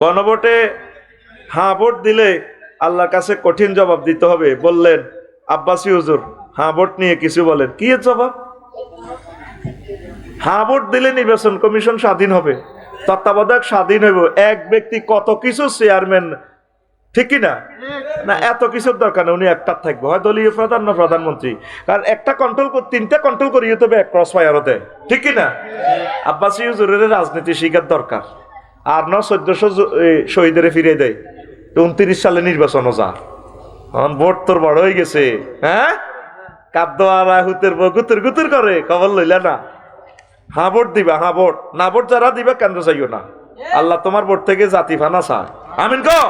গণভোটে হ্যাঁ ভোট দিলে আল্লাহর কাছে কঠিন জবাব দিতে হবে বললেন আব্বাসী হুজুর। হ্যাঁ ভোট নিয়ে কিছু বলেন, কি এর জবাব? হ্যাঁ ভোট দিলে নির্বাচন কমিশন স্বাধীন হবে, তত্ত্বাবধায়ক স্বাধীন হইব, এক ব্যক্তি কত কিছু চেয়ারম্যান, ঠিক কিনা? না, এত কিছুর দরকার নেই, উনি একটা থাকবে, হয় দলীয় প্রধান না প্রধানমন্ত্রী। কারণ একটা কন্ট্রোল তিনটা কন্ট্রোল করিয়ে তবে এক ক্রস ফায়ারতে, ঠিক কিনা? আব্বাসী হুজুরের রাজনীতি শিখার দরকার। আর 1400 শহীদের ফিরে দেয় তো 29 সালে নির্বাচনও যা, এখন ভোট তোর বড় হয়ে গেছে। হ্যাঁ, কাদ্দ আর হুতের গুতুর গুতুর করে, খবর লইলা না? হ্যাঁ ভোট দিবা, হ্যাঁ ভোট, না ভোট যারা দিবা কেন্দ্র চাইও না। আল্লাহ তোমার ভোট থেকে জাতি ফানা চায়। আমিন কো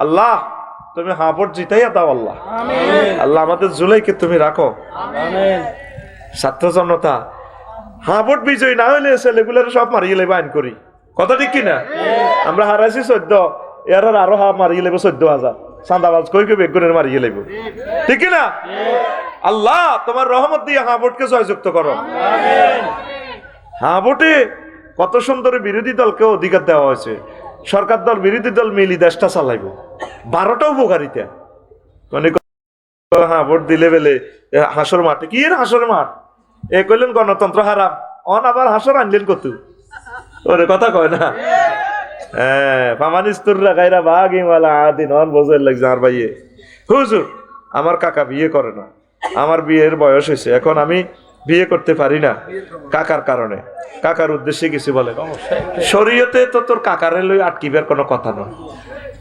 আল্লাহ, তুমি হ্যাঁ ভোট জিতাইয়া দাও আল্লাহ। আল্লাহ আমাদের জুলাইকে তুমি রাখো। ছাত্র জনতা, হ্যাঁ ভোট বিজয়ী না হইলে ছেলেগুলার সব মারিয়ে লেবে আইন করি, কথা ঠিক কিনা? আমরা হারাইছি 14, এর আরো হা মারিয়ে লেবে 14,000 চাঁদাবাজ কই কই বেগুনের মারিয়ে লেব, ঠিক কিনা? আল্লাহ তোমার রহমত দিয়ে হ্যাঁ ভোটকে জয়যুক্ত করো। হ্যাঁ ভোটে কত সুন্দর বিরোধী দলকে অধিকার দেওয়া হয়েছে। সরকার দল বিরোধী দল মিলি দেশটা চালাইব, 12টা উপকারিতা। হ্যাঁ ভোট দিলে বেলে হাসর মাঠে, কি এর হাসর মাঠ? এ কইলেন গণতন্ত্র হারাম, অন আবার হাসর আনলেন কত, ওরে কথা কয় না। হ্যাঁ, ফামানিস্তুররা গায়রা বাগিওয়ালা আদিন, অন বোঝার লাগছে আর ভাইয়ে। হুজুর আমার কাকা বিয়ে করে না, আমার বিয়ের বয়স হয়েছে, এখন আমি বিয়ে করতে পারি না কাকার কারণে। কাকার উদ্দেশ্যে কিছু বলে? শরীয়তে তো তোর কাকারে লই আটকিবার কোনো কথা নয়।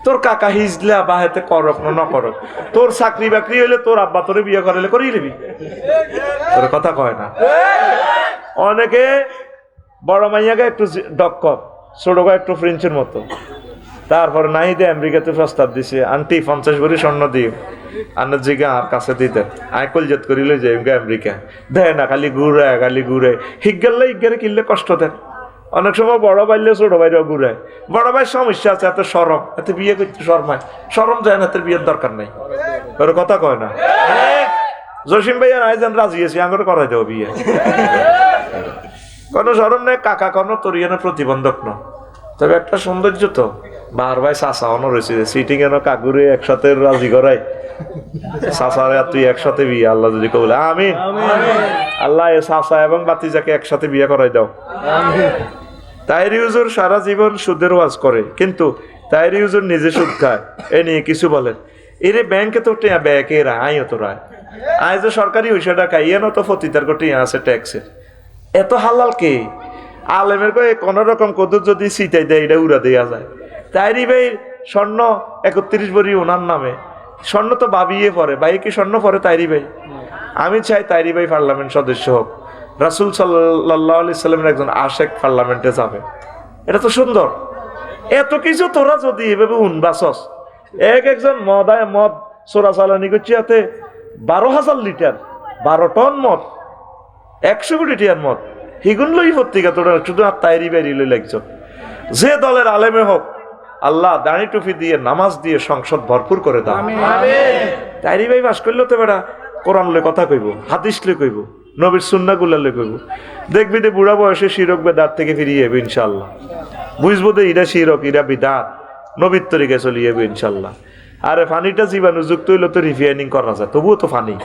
তোর কাকা হিজলা বা হেতে করক না করক, তোর চাকরি বাকরি হইলে তোর আব্বা তোরে বিয়ে করাইলে করিয়ে নিবি, তোর কথা কয় না। অনেকে বড় মাইয়াকে একটু দক্ষ, ছোট গা একটু ফ্রেঞ্চের মতো, তারপরে নাই দিয়ে আমেরিকাতে প্রস্তাব দিছে, আন্টি 50 ভরি স্বর্ণ দিও, আন্নার জিগা আর কাছে দিতে আইকল জেত করিলে যে আমেরিকা দেয় না, খালি ঘুরে হিগেললে হিগেরে কিনলে কষ্ট দেন। অনেক সময় বড় বাইলে ছোট বাইরেও ঘুরায়, বড় ভাই সমস্যা আছে, এত সরম, এত বিয়ে করতে শরমায়, সরম যায় না, এত বিয়ের দরকার নাই, ওর কথা কয় না। জসিম ভাইয়ার আয়োজন রাজি আছে, আঙুর করাই দেবো বিয়ে, কোনো সরম নেই, কাকা কোনো তরিয়ানো প্রতিবন্ধক ন। তবে একটা সৌন্দর্য তো, বার ভাই চাষা অন রয়েছে, সিটিং এনো কাকুরে একসাথে রাজি করাই, চাষারে তুই একসাথে বিয়ে, আল্লাহ যদি কবলে আমিন। আল্লাহ এ চাষা এবং বাতিজাকে একসাথে বিয়ে করাই দাও। তাইরি হুজুর সারা জীবন সুদের ওয়াজ করে, কিন্তু তাইরি হুজুর নিজে সুদ খায়, এ নিয়ে কিছু বলেন? এরে ব্যাংকে তো টিয়া ব্যাকে আয় তো রায়, আয় যে সরকারি ওইসাটা খাই, এনো তো ফতিতার কোটি আছে ট্যাক্সের, এত হালাল কে? আলেমের কয়ে কোন রকম কত যদি সিটাই দেয় এটা উড়া দেওয়া যায়। তাইরি ভাই স্বর্ণ 31 ভরি ওনার নামে, স্বর্ণ তো ভাবিয়ে পরে, ভাই কি স্বর্ণ পরে তাইরি ভাই? আমি চাই তাইরি ভাই পার্লামেন্ট সদস্য হোক, রাসূল সাল্লাল্লাহু আলাইহি সাল্লামের একজন আশেক পার্লামেন্টে যাবে, এটা তো সুন্দর। এত কিছু তোরা যদি এভাবে উনবাসস, একজন মদ চোরাচালানি করছি, হাতে 12,000 লিটার, 12 টন মদ, 100 কোটি টিয়ার মদ, হিগুন লই পত্রিকা তোরা শুধু আর তাইরি বাইরি লই লাগছো। যে দলের আলেমে হোক, আল্লাহ দাড়ি টুপি দিয়ে নামাজ দিয়ে সংসদ ভরপুর করে দাও। তাইরি ভাই বাস করলে তো বেড়া কোরআন লই কথা কইব, হাদিস লই কইব, নবীর সুন্নাহগুলো লই কইব, দেখবি যে বুড়া বয়সে শিরক বেদাত থেকে ফিরিয়ে যাবে ইনশাআল্লাহ। বুঝবো যে ইরা শিরক, ইরা বিদাত, নবীর তরিকে চলে যাবে ইনশাআল্লাহ। আরে ফানিটা জীবাণুযুক্ত হইলে তো রিফাইনিং করা যায়, তবুও তো ফানি।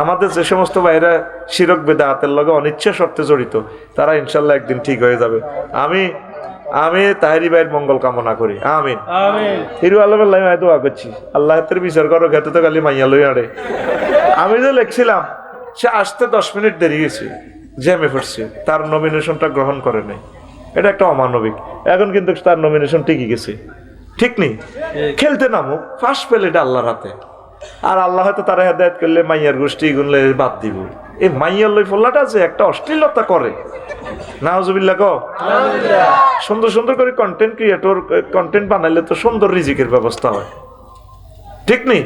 আমাদের যে সমস্ত ভাইরা শিরক বেদাতের লগে অনিচ্ছা শর্তে জড়িত, তারা ইনশাল্লাহ একদিন ঠিক হয়ে যাবে। আমি তাহেরি ভাইয়ের মঙ্গল কামনা করি, আমিন। হিরু আলমের লাই দোয়া করছি, আল্লাহ হাতের বিচার করো, খেতে তো খালি মাইয়া লই আড়ে। আমি যে লিখছিলাম, সে আসতে 10 মিনিট দেরি গেছে, জ্যামে পড়ছে, তার নমিনেশনটা গ্রহণ করে নাই, এটা একটা অমানবিক। এখন কিন্তু তার নমিনেশন ঠিকই গেছে, ঠিক নেই? খেলতে নামুক, ফার্স্ট পেলে এটা আল্লাহর হাতে। আর আল্লাহ হয়তো তারা হেদায়েত করলে মাইয়ার গোষ্ঠী গুনলে বাদ দিব। এই মাইয়ার লই ফোল্লাটা আছে একটা অশ্লীলতা করে, নাউজুবিল্লাহ কও। সুন্দর সুন্দর করে কন্টেন্ট ক্রিয়েটর কন্টেন্ট বানাইলে তো সুন্দর রিজিকের ব্যবস্থা হয়, ঠিক নেই?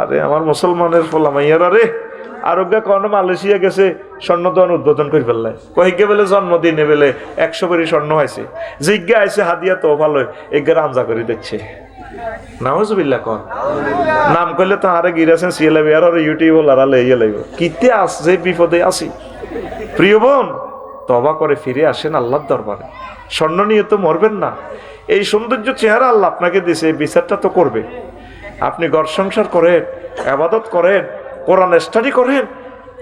আরে আমার মুসলমানের ফোলা মাইয়ার, আরে আরোগ্য কোন মালয়েশিয়া গেছে, স্বর্ণ দোকান উদ্বোধন করে ফেললাই, কহিকে বেলে জন্মদিনে বেলে 100 ভরি স্বর্ণ হয়েছে, জিজ্ঞা আইসে হাদিয়া তো ভালো, এগের আমজা করে দিচ্ছে। নাউজুবিল্লাহ কর নাম করলে তো আরে গিরাছেন সিএলবি আর ইউটিউব লড়ালে ইয়ে লাগবে, কিতে আসছে বিপদে আসি। প্রিয় বোন, তওবা করে ফিরে আসেন আল্লাহর দরবারে। স্বর্ণ নিয়ে তো মরবেন না। এই সৌন্দর্য চেহারা আল্লাহ আপনাকে দিয়েছে, এই বিচারটা তো করবে। আপনি ঘর সংসার করেন, ইবাদত করেন, কোরআন স্টাডি করেন,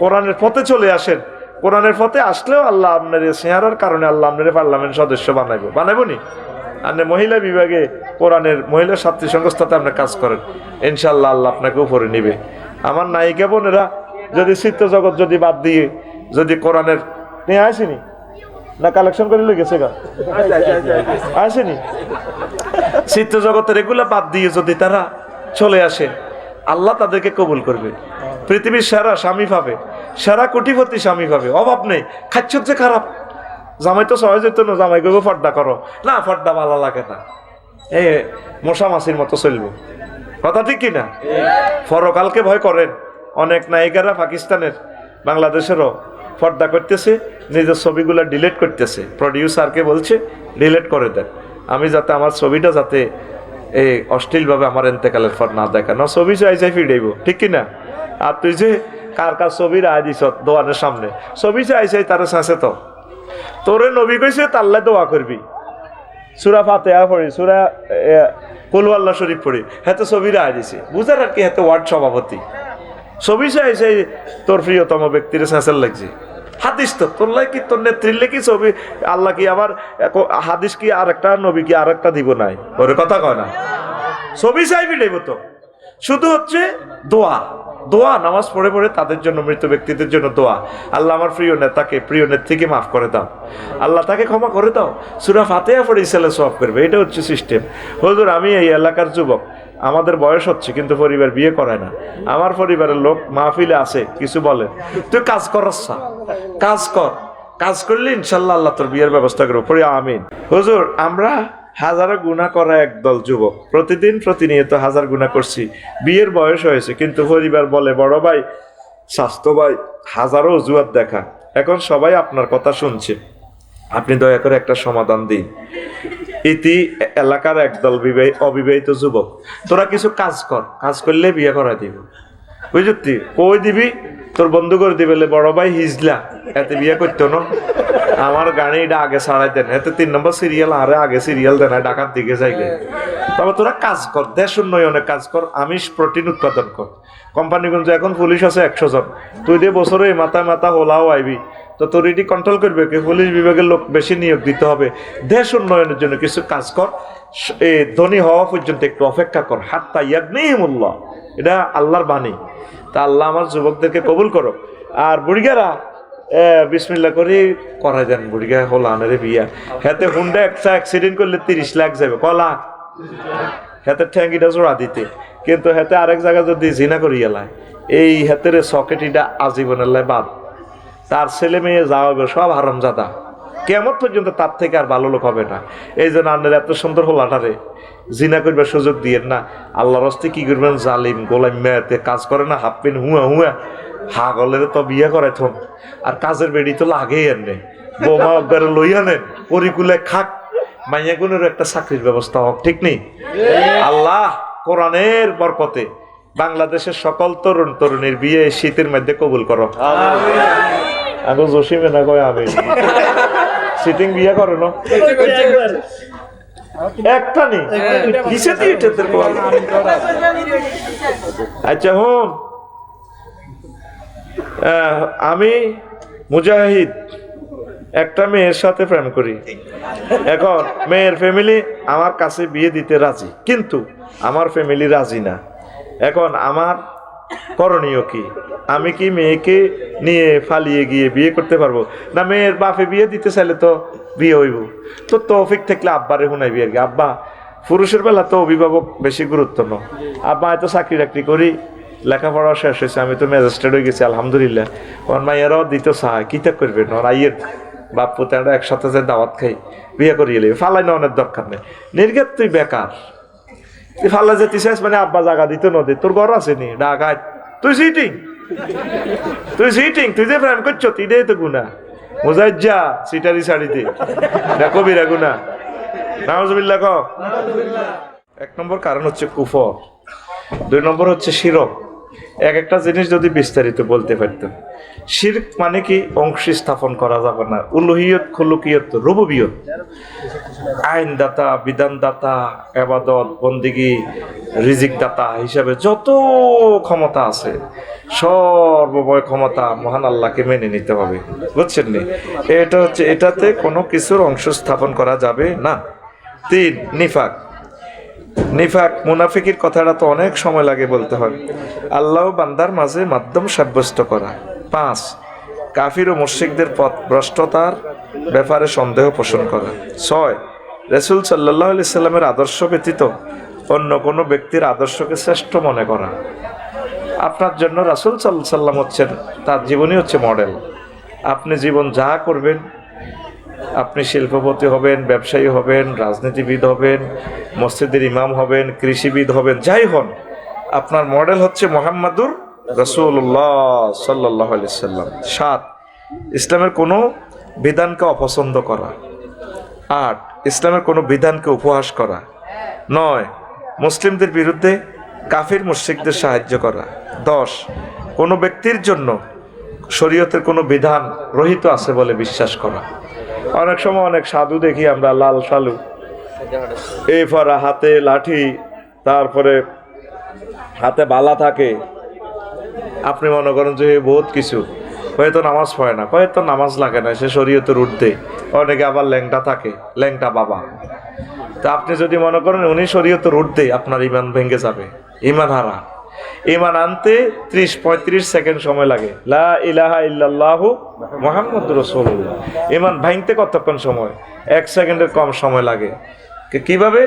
কোরআনের পথে চলে আসেন। কোরআনের পথে আসলেও আল্লাহ আপনার এই চেহারার কারণে আল্লাহ আপনার পার্লামেন্ট সদস্য বানাবো নি। আপনি মহিলা বিভাগে কোরআনের মহিলা ছাত্রী সংস্থাতে আপনি কাজ করেন, ইনশাল্লাহ আল্লাহ আপনাকে উপরে নিবে। আমার নায়িকা বোনেরা যদি চিত্র জগৎ যদি বাদ দিয়ে যদি কোরআনের নিয়ে আসেনি না, কালেকশন করে লেগেছে গা আসেনি, চিত্র জগতের এগুলো বাদ দিয়ে যদি তারা চলে আসে, আল্লাহ তাদেরকে কবুল করবে। পৃথিবীর সেরা স্বামী পাবে, সেরা কোটিপতি স্বামী পাবে, অভাব নেই। খাচ্ছ যে খারাপ, জামাই তো সহজ হইতো না, জামাই গো ফর্দা করো না, ফর্দা ভালো লাগে না, এ মশা মাছির মতো চলবো। কথা ঠিক কিনা? পরকালকে ভয় করেন। অনেক নায়িকারা পাকিস্তানের বাংলাদেশেরও পর্দা করতেছে, নিজের ছবিগুলো ডিলিট করতেছে। প্রডিউসারকে বলছে ডিলিট করে দেন, আমি যাতে আমার ছবিটা যাতে এই অশ্লীলভাবে আমার এন্তেকালের পর না দেখা না, ছবি চাই চাই ফিরেইব, ঠিক কিনা? আর তুই যে কার কার ছবির আয় দিস দোয়ানের সামনে, ছবি চাই চাই তারা চাষে তো তোরে নবী কইছে তাল্লাহ দোয়া করবি, সূরা ফাতিহা পড়ি, সূরা কুল আল্লাহ শরীফ পড়ি, হেতে ছবির আয় দিছে। বুঝার আর কি, হেতে ওয়ার্ড সভাপতি ছবি চাই চাই তোর প্রিয়তম ব্যক্তির চাষের লাগছে। হাদিস তো তোর কি, তোর নেত্রীর কি ছবি, আল্লাহ কি আবার হাদিস কি আর একটা, নবী কি আর একটা দিব নাই? ওর কথা কয় না, ছবি চাইবি নেব তো। শুধু হচ্ছে দোয়া, দোয়া নামাজ পড়ে পড়ে তাদের জন্য, মৃত ব্যক্তিদের জন্য দোয়া। আল্লাহ আমার প্রিয় নেতাকে, প্রিয় নেত্রীকে মাফ করে দাও, আল্লাহ তাকে ক্ষমা করে দাও, সূরা ফাতিহা পড়ে ইসলাম সওয়াব করবে। এটা হচ্ছে সিস্টেম। হুজুর আমি এই এলাকার যুবক, আমাদের বয়স হচ্ছে কিন্তু পরিবার বিয়ে করায় না, আমার পরিবারের লোক মাহফিলে আছে, কিছু বলে, তুই কাজ করস, কাজ কর, কাজ করলে ইনশাল্লাহ আল্লাহ তোর বিয়ের ব্যবস্থা করবো। পড়ি আমিন। হুজুর আমরা হাজারো গুনাহ করা একদল যুবক, প্রতিদিন প্রতিনিয়ত হাজার গুনাহ করছি, বিয়ের বয়স হয়েছে, কিন্তু পরিবার বলে বড় ভাই, স্বাস্থ্য ভাই, হাজারো অজুহাত দেখা। এখন সবাই আপনার কথা শুনছে, আপনি দয়া করে একটা সমাধান দিন। ইতি এলাকার একদল অবিবাহিত যুবক, তোরা কিছু কাজ কর, কাজ করলে বিয়ে করা দিব। বুঝলি কই দিবি? তোর বন্ধু করে দিবে, বড় ভাই হিজলা এতে বিয়ে করতো না, আমার গাড়িটা আগে ছাড়াই দেন, এতে 3 নম্বর সিরিয়াল আরে আগে সিরিয়াল দেন, ঢাকার দিকে যাইলে। তবে তোরা কাজ কর, দেশ উন্নয়নে কাজ কর, আমিষ প্রোটিন উৎপাদন কর। কোম্পানিগঞ্জ এখন পুলিশ আছে 100 জন, তুই দিয়ে বছরে মাথায় মাথা হোলাও আইবি, তো তোর এটি কন্ট্রোল করবে কি? পুলিশ বিভাগের লোক বেশি নিয়োগ দিতে হবে। দেশ উন্নয়নের জন্য কিছু কাজ কর, ধনী হওয়া পর্যন্ত একটু অপেক্ষা কর। হাত্তা ইয়াগনিহিমুল্লাহ, এটা আল্লাহর বাণী। তা আল্লাহ আমার যুবকদেরকে কবুল করো। আর বুড়িগারা বিসমিল্লাহ করে করাই দেন, বুড়িগা হল আনারে বিয়া। হাতে হুন্ডা একটা অ্যাক্সিডেন্ট করলে 30 লাখ যাবে, কলা হাতে ঠ্যাঙ্গিটা জোড়া দিতে, কিন্তু হাতে আরেক জায়গা যদি জিনা করি এলায়, এই হাতের সকেটিটা আজীবনের লাই বাদ। তার ছেলে মেয়ে যাওয়াবে সব হারামজাদা, কেমন পর্যন্ত তার থেকে আর ভালো লোক হবে না। এই জন্য আপনার এত সুন্দর হলাটারে জিনা করবার সুযোগ দিয়ে না। আল্লাহর হস্তে কি করবেন, জালিম গোলাম মেয়েতে কাজ করে না, হাফপিন হুয়া হুয়া হাগলের তো বিয়ে করে থন, আর কাজের বেড়ি তো লাগেই এনে, বোমা একবারে লইয়া নেন, পরিকুলে খাক, মাইয়া গুনের একটা চাকরির ব্যবস্থা হোক, ঠিক নেই? আল্লাহ কোরআনের বরকতে বাংলাদেশের সকল তরুণ তরুণীর বিয়ে শীতের মধ্যে কবুল করো। আমি জসিমে না কয় আমি সিটিং বিয়ে করো না একটা নেই। আচ্ছা হুন, আমি মুজাহিদ একটা মেয়ের সাথে প্রেম করি। এখন মেয়ের ফ্যামিলি আমার কাছে বিয়ে দিতে রাজি, কিন্তু আমার ফ্যামিলি রাজি না। এখন আমার করণীয় কি? আমি কি মেয়েকে নিয়ে পালিয়ে গিয়ে বিয়ে করতে পারবো না? মেয়ের বাপে বিয়ে দিতে চাইলে তো বিয়ে হইব, তো তৌফিক থাকলে আব্বারে শুনাইবি আর কি। আব্বা পুরুষের বেলা তো অভিভাবক বেশি গুরুত্ব ন। আব্বা হয়তো চাকরি টাকরি করি, লেখাপড়া শেষ হয়েছে, আমি তো ম্যাজিস্ট্রেট হয়ে গেছি আলহামদুলিল্লাহ। ওর মাইয়ারাও দিতে চায়, কিতা করবে নর আইয়ের বাপ পুতারা একসাথে যে দাওয়াত খাই বিয়ে করিয়ে নেবে, ফালাই নেওয়ার দরকার নেই। নির্গেত তুই বেকার, তুই ফাল্লা যেতে চাইস মানে আব্বা জায়গা দিত নদী, তোর ঘর আছে নি ঢাকায়, তুই সিটিং তুই যে প্রেম করছো তুই তো গুনা মোজাই যা সিটারি শাড়িতে দেখো বিরা গুনা। নাউজুবিল্লাহ কও। 1 নম্বর কারণ হচ্ছে কুফর, 2 নম্বর হচ্ছে শিরক। এক একটা জিনিস যদি বিস্তারিত বলতে পারতাম। শিরক মানে কি? অংশ স্থাপন করা যাবে না। উলুহিয়ত, খুলুকিয়ত, রুবুবিয়ত, আইনদাতা, বিধানদাতা, ইবাদত, বন্দিগি, রিজিক দাতা হিসাবে যত ক্ষমতা আছে, সর্বময় ক্ষমতা মহান আল্লাহকে মেনে নিতে হবে। বুঝছেন নি? এটা হচ্ছে, এটাতে কোনো কিছুর অংশ স্থাপন করা যাবে না। 3, নিফাক। নিফাক, মুনাফিকের কথাটা তো অনেক সময় লাগে বলতে হয়। আল্লাহ বান্দার মাঝে মাধ্যম সাব্যস্ত করা। 5, কাফির ও মুশরিকদের পথ ভ্রষ্টতার ব্যাপারে সন্দেহ পোষণ করা। 6, রাসূল সাল্লাল্লাহু আলাইহি সাল্লামের আদর্শ ব্যতীত অন্য কোনো ব্যক্তির আদর্শকে শ্রেষ্ঠ মনে করা। আপনার জন্য রাসূল সাল্লাল্লাহু আলাইহি সাল্লাম হচ্ছেন, তার জীবনই হচ্ছে মডেল। আপনি জীবন যা করবেন, আপনি শিল্পপতি হবেন, ব্যবসায়ী হবেন, রাজনীতিবিদ হবেন, মসজিদের ইমাম হবেন, কৃষিবিদ হবেন, যাই হন, আপনার মডেল হচ্ছে মুহাম্মাদুর রাসূলুল্লাহ সাল্লাল্লাহু আলাইহি সাল্লাম। 7, ইসলামের কোনো বিধানকে অপছন্দ করা। 8, ইসলামের কোনো বিধানকে উপহাস করা। 9, মুসলিমদের বিরুদ্ধে কাফির মুশরিকদের সাহায্য করা। 10, কোনো ব্যক্তির জন্য শরীয়তের কোনো বিধান রহিত আছে বলে বিশ্বাস করা। অনেক সময় অনেক সাধু দেখি আমরা, লাল সালু, এই ফরা, হাতে লাঠি, তারপরে হাতে বালা থাকে। আপনি মনে করেন যে বহুত কিছু, হয়তো নামাজ পড়ে না, হয়তো নামাজ লাগে না, সে শরীয়তের ঊর্ধ্বে। অনেকে আবার ল্যাংটা থাকে, ল্যাংটা বাবা। তা আপনি যদি মনে করেন উনি শরীয়তের ঊর্ধ্বে, আপনার ইমান ভেঙে যাবে, ইমান হারা। ইমান আনতে 30-35 সেকেন্ড সময় লাগে। লা ইলাহা ইল্লাল্লাহু মুহাম্মাদুর রাসূলুল্লাহ। ইমান ভাঙতে কতক্ষণ সময়? 1 সেকেন্ডের কম সময় লাগে। কিভাবে?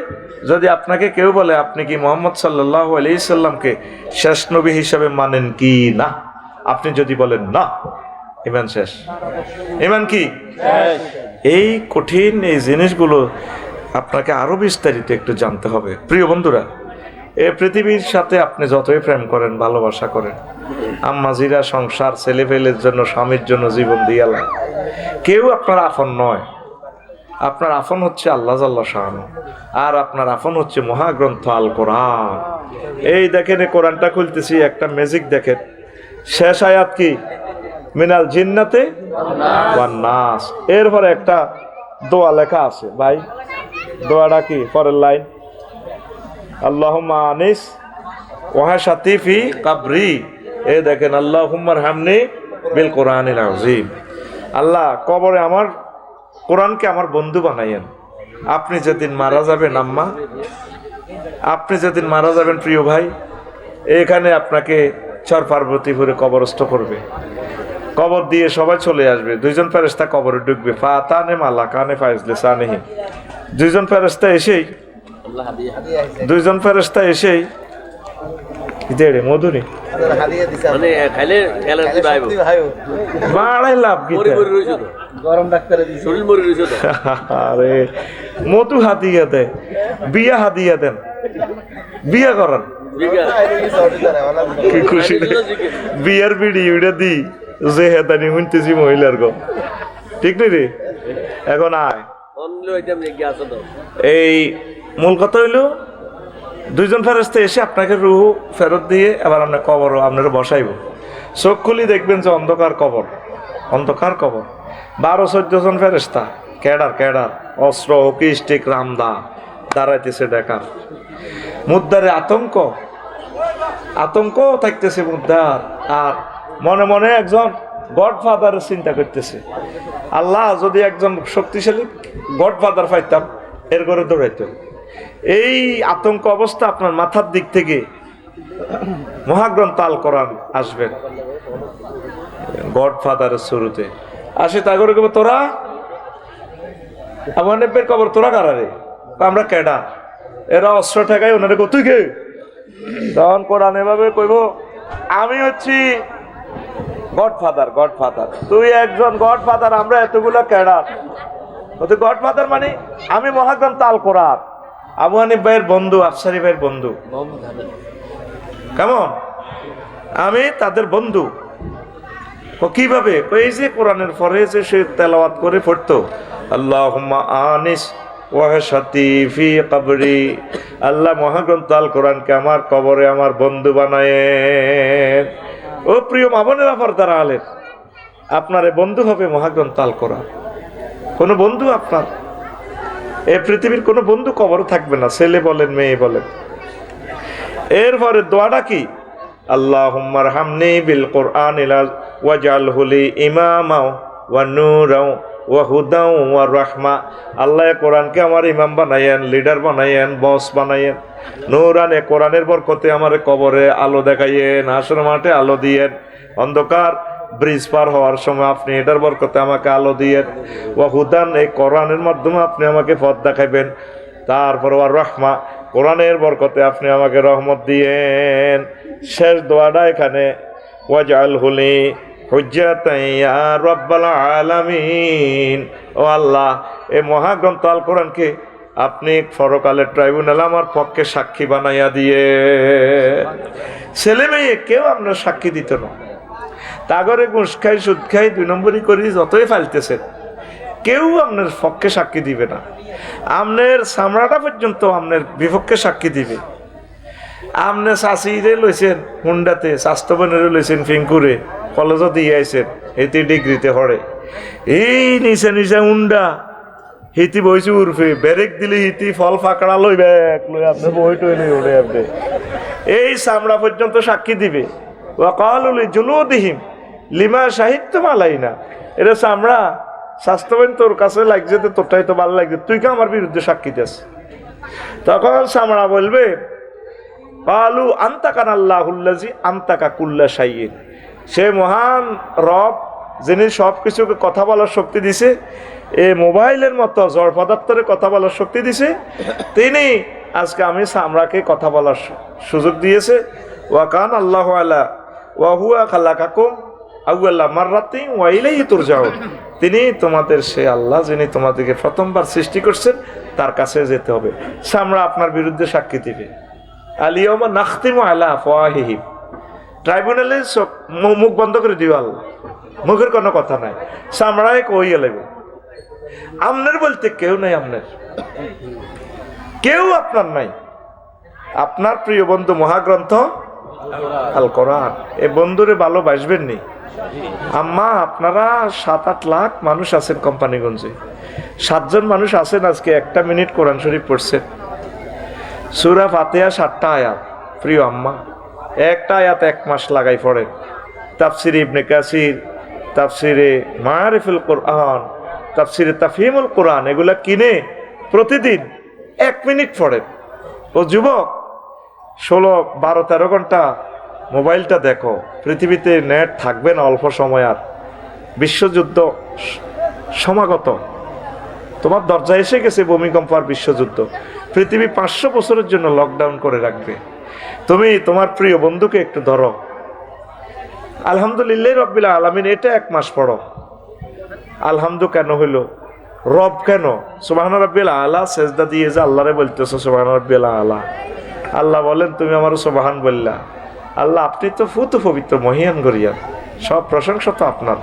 যদি আপনাকে কেউ বলে আপনি কি মুহাম্মদ সাল্লাল্লাহু আলাইহি সাল্লামকে শেষ নবী হিসাবে মানেন কি না, আপনি যদি বলেন না, ইমান শেষ। ইমান কি শেষ? এই কঠিন এই জিনিসগুলো আপনাকে আরো বিস্তারিত একটু জানতে হবে। প্রিয় বন্ধুরা, এই পৃথিবীর সাথে আপনি যতই প্রেম করেন, ভালোবাসা করেন, আম্মাজিরা সংসার, ছেলেপেলের জন্য, স্বামীর জন্য জীবন দিয়ালা, কেউ আপনার আপন নয়। আপনার আপন হচ্ছে আল্লাহ জাল্লা শাআনু, আর আপনার আপন হচ্ছে মহাগ্রন্থ আল কোরআন। এই দেখেন, এই কোরআনটা খুলতেছি, একটা ম্যাজিক দেখেন। শেষ আয়াত কি? মিনাল জিন্নাতে ওয়ান নাস। এরপরে একটা দোয়া লেখা আছে ভাই। দোয়াটা কি? পরের লাইন, আল্লাহুম্মা আনিস ওয়াহাশাতি ফি কাবরি। এই দেখেন, আল্লাহুম্মা রহমনি বিল কোরআনিল আযীম। আল্লাহ, কবরে আমার কোরআনকে আমার বন্ধু বানাইয়েন। আপনি যেদিন মারা যাবেন আম্মা, আপনি যেদিন মারা যাবেন প্রিয় ভাই, এখানে আপনাকে চর পার্বতীপুরে কবরস্থ করবে। কবর দিয়ে সবাই চলে আসবে। 2জন ফেরেশতা কবরে ঢুকবে। ফাতানে মালাকানে ফাইজলে সানেহি। 2জন ফেরেশতা এসেই, 2জন ফেরেশতা এসেই দেড়ে মধুরি মানে খাইলে বাড়াই লাভ কি গরম ডাক্তারে দিছি শরীর মরে রইছে তো। আরে মধু হাদিয়া দেয়, বিয়া হাদিয়া দেন, বিয়া করান, কি খুশি বিয়ার বিড়ি উড়ে দি যে হেদানি শুনতেছি মহিলার গো, ঠিক নেই রে? এখন আয়, এই মূল কথা হইলো 2জন ফেরেশতা এসে আপনাকে রূহ ফেরত দিয়ে আবার আপনার কবর আপনারা বসাইব। চোখ খুলি দেখবেন যে অন্ধকার কবর, অন্ধকার কবর। 12-14 জন ফেরেশতা, ক্যাডার অস্ত্র, হকি স্টিক, রামদা দাঁড়াইতেছে দেখার। মুদ্দারে আতঙ্ক থাকতেছে মুদ্দার, আর মনে মনে একজন গডফাদারের চিন্তা করতেছে, আল্লাহ যদি একজন শক্তিশালী গডফাদার পাইতাম, এর করে দৌড়াইতো। এই আতঙ্ক অবস্থা আপনার মাথার দিক থেকে মহাগ্রন্থ আল কোরআন আসবেন গডফাদারের শুরুতে আসে। তা করে কব, তোরা আমার নেবের কবর, তোরা কারারে? আমরা ক্যাডা। এরা অস্ত্র ঠেকাই, ওনারে কো তুই কে? তখন কোরআন এভাবে কইব, আমি হচ্ছি গডফাদার। তুই একজন গডফাদার, আমরা এতগুলা ক্যাডা। তুই গডফাদার মানে আমি মহাগ্রন্থ আল কোরআন, আবু হানিফ ভাইয়ের বন্ধু, আফসারি ভাইয়ের বন্ধু, কেমন? আমি তাদের বন্ধু। ও কিভাবে? এই যে কোরআনের পরে যে সে তেলাওয়াত করে পড়তো, আল্লাহুম্মা আনিস ওয়াহশাতি ফি কবরি, আল্লাহ মহাগ্রন্থ আল কোরআনকে আমার কবরে আমার বন্ধু বানায়েন। ও প্রিয় মা বোনেরা, পর্দার আলের, আপনার বন্ধু হবে মহাগ্রন্থ আল কোরআন। কোনো বন্ধু আপনার এই পৃথিবীর কোনো বন্ধু কবরে থাকবে না, ছেলে বলেন মেয়ে বলেন। এরপরে দোয়াটা কি? আল্লাহুম্মা রহমনি বিল কোরআন ওয়াজআলহু লি ইমামা ওয়া নূরা ওয়া হুদা ওয়া রাহমা। আল্লাহ কোরআনকে আমার ইমাম বানায়েন, লিডার বানায়েন, বস বানায়েন। নূরান, কোরআনের বরকতে আমার কবরে আলো দেখাইয়েন, হাসর মাঠে আলো দিয়েন, অন্ধকার ব্রিজ পার হওয়ার সময় আপনি এটার বরকতে আমাকে আলো দিয়েন। ওয়া হুদান, এই কোরআনের মাধ্যমে আপনি আমাকে পথ দেখাইবেন। তারপর ওয়া রাহমা, কোরআনের বরকতে আপনি আমাকে রহমত দিয়েন। শেষ দোয়াটা এখানে, ওয়াজআলহু লি হুজ্জাতান ইয়া রাব্বাল আলামিন। ও আল্লাহ, এই মহাগ্রন্থ আল কোরআনকে আপনি পরকালের ট্রাইব্যুনালে আমার পক্ষে সাক্ষী বানাইয়া দিয়ে। ছেলে মেয়ে কেউ আপনার সাক্ষী দিত না, তাগরে ঘুষ খাই, সুদ খাই, 2 নম্বরই করি, যতই ফালতেছেন, কেউ আপনার পক্ষে সাক্ষী দিবে না। আপনার চামড়াটা পর্যন্ত আপনার বিপক্ষে সাক্ষী দিবে। আপনি চাষিরে লইছেন হুন্ডাতে, স্বাস্থ্য বোনেরও লইছেন ফিঙ্কুরে, কলেজও দিয়ে আইছেন, এতে ডিগ্রিতে হরে, এই নিচে নিচে হুন্ডা হিতি বইছে উর্ফে, ব্রেক দিলে হিতি ফল ফাঁকড়া লই ব্যাগ লই আপনি বই টই লই ওরে আপনি, এই চামড়া পর্যন্ত সাক্ষী দিবে। ওয়াকালু লিজুলুদিহিম লিমা শাহিদতুম আলাইনা। এটা চামড়া স্বাস্থ্যবান তোর কাছে লাগছে, তো তোরটাই তো ভালো লাগছে, তুই কে আমার বিরুদ্ধে সাক্ষী দিস? তখন চামড়া বলবে, কালু আনতাকান আল্লাহুল্লাজি আনতাকা কুল্লা শাইইন। সে মহান রব যিনি সব কিছুকে কথা বলার শক্তি দিছে, এই মোবাইলের মতো জড় পদার্থের কথা বলার শক্তি দিছে, তিনি আজকে আমি চামড়াকে কথা বলার সুযোগ দিয়েছে। ওয়াকান আল্লাহ আলা ওয়া হুয়া খালাকাকুম আউয়ালা মাররাতিন ওয়া ইলাইহি তুরজাউন। তিনি তোমাদের সে আল্লাহ যিনি তোমাদেরকে প্রথমবার সৃষ্টি করছেন, তার কাছে যেতে হবে। চামড়া আপনার বিরুদ্ধে সাক্ষী দিবে। আলিয়াউমা নাখতিমু আলা আফওয়াহিহিম, ট্রাইব্যুনালে মুখ বন্ধ করে দিও আল্লাহ, মুখের কোনো কথা নাই, চামড়ায় কইয়া লাগবে। আপনার বলতে কেউ নাই, আপনার কেউ আপনার নাই। আপনার প্রিয় বন্ধু মহাগ্রন্থ আল কোরআন। এই বন্ধুরে ভালোবাসবেন নি? আম্মা, আপনারা 7-8 লাখ মানুষ আছেন কোম্পানিগঞ্জে, 7 জন মানুষ আছেন আজকে 1 মিনিট কোরআন শরীফ পড়ছেন। সূরা ফাতিহা 7টা আয়াত। প্রিয় আম্মা, একটা আয়াত 1 মাস লাগাই পড়েন। তাফসিরে ইবনে কাসির, তাফসিরে মারিফুল কোরআন, তাফসিরে তাফহিমুল কোরআন, এগুলা কিনে প্রতিদিন 1 মিনিট পড়েন। ও যুবক, 16, 12, 13 ঘন্টা মোবাইলটা দেখো। পৃথিবীতে নেট থাকবে না অল্প সময়, আর বিশ্বযুদ্ধ সমাগত, তোমার দরজা এসে গেছে ভূমিকম্প আর বিশ্বযুদ্ধ। পৃথিবী 500 বছরের জন্য লকডাউন করে রাখবে। তুমি তোমার প্রিয় বন্ধুকে একটু ধরো, আলহামদুলিল্লাহ রব্বিল আলামিন, এটা 1 মাস পড়ো। আলহামদু কেন হইল? রব কেন? সুবহান রাব্বিল আলা সেজদা দিয়ে যে আল্লাহরে বলতেছো সুবহান রাব্বিল আলা, আল্লাহ বলেন তুমি আমারও সুবহান বললা। আল্লাহ, আপনি তো ফুত পবিত্র মহিয়ান গরিয়ান, সব প্রশংসা তো আপনার।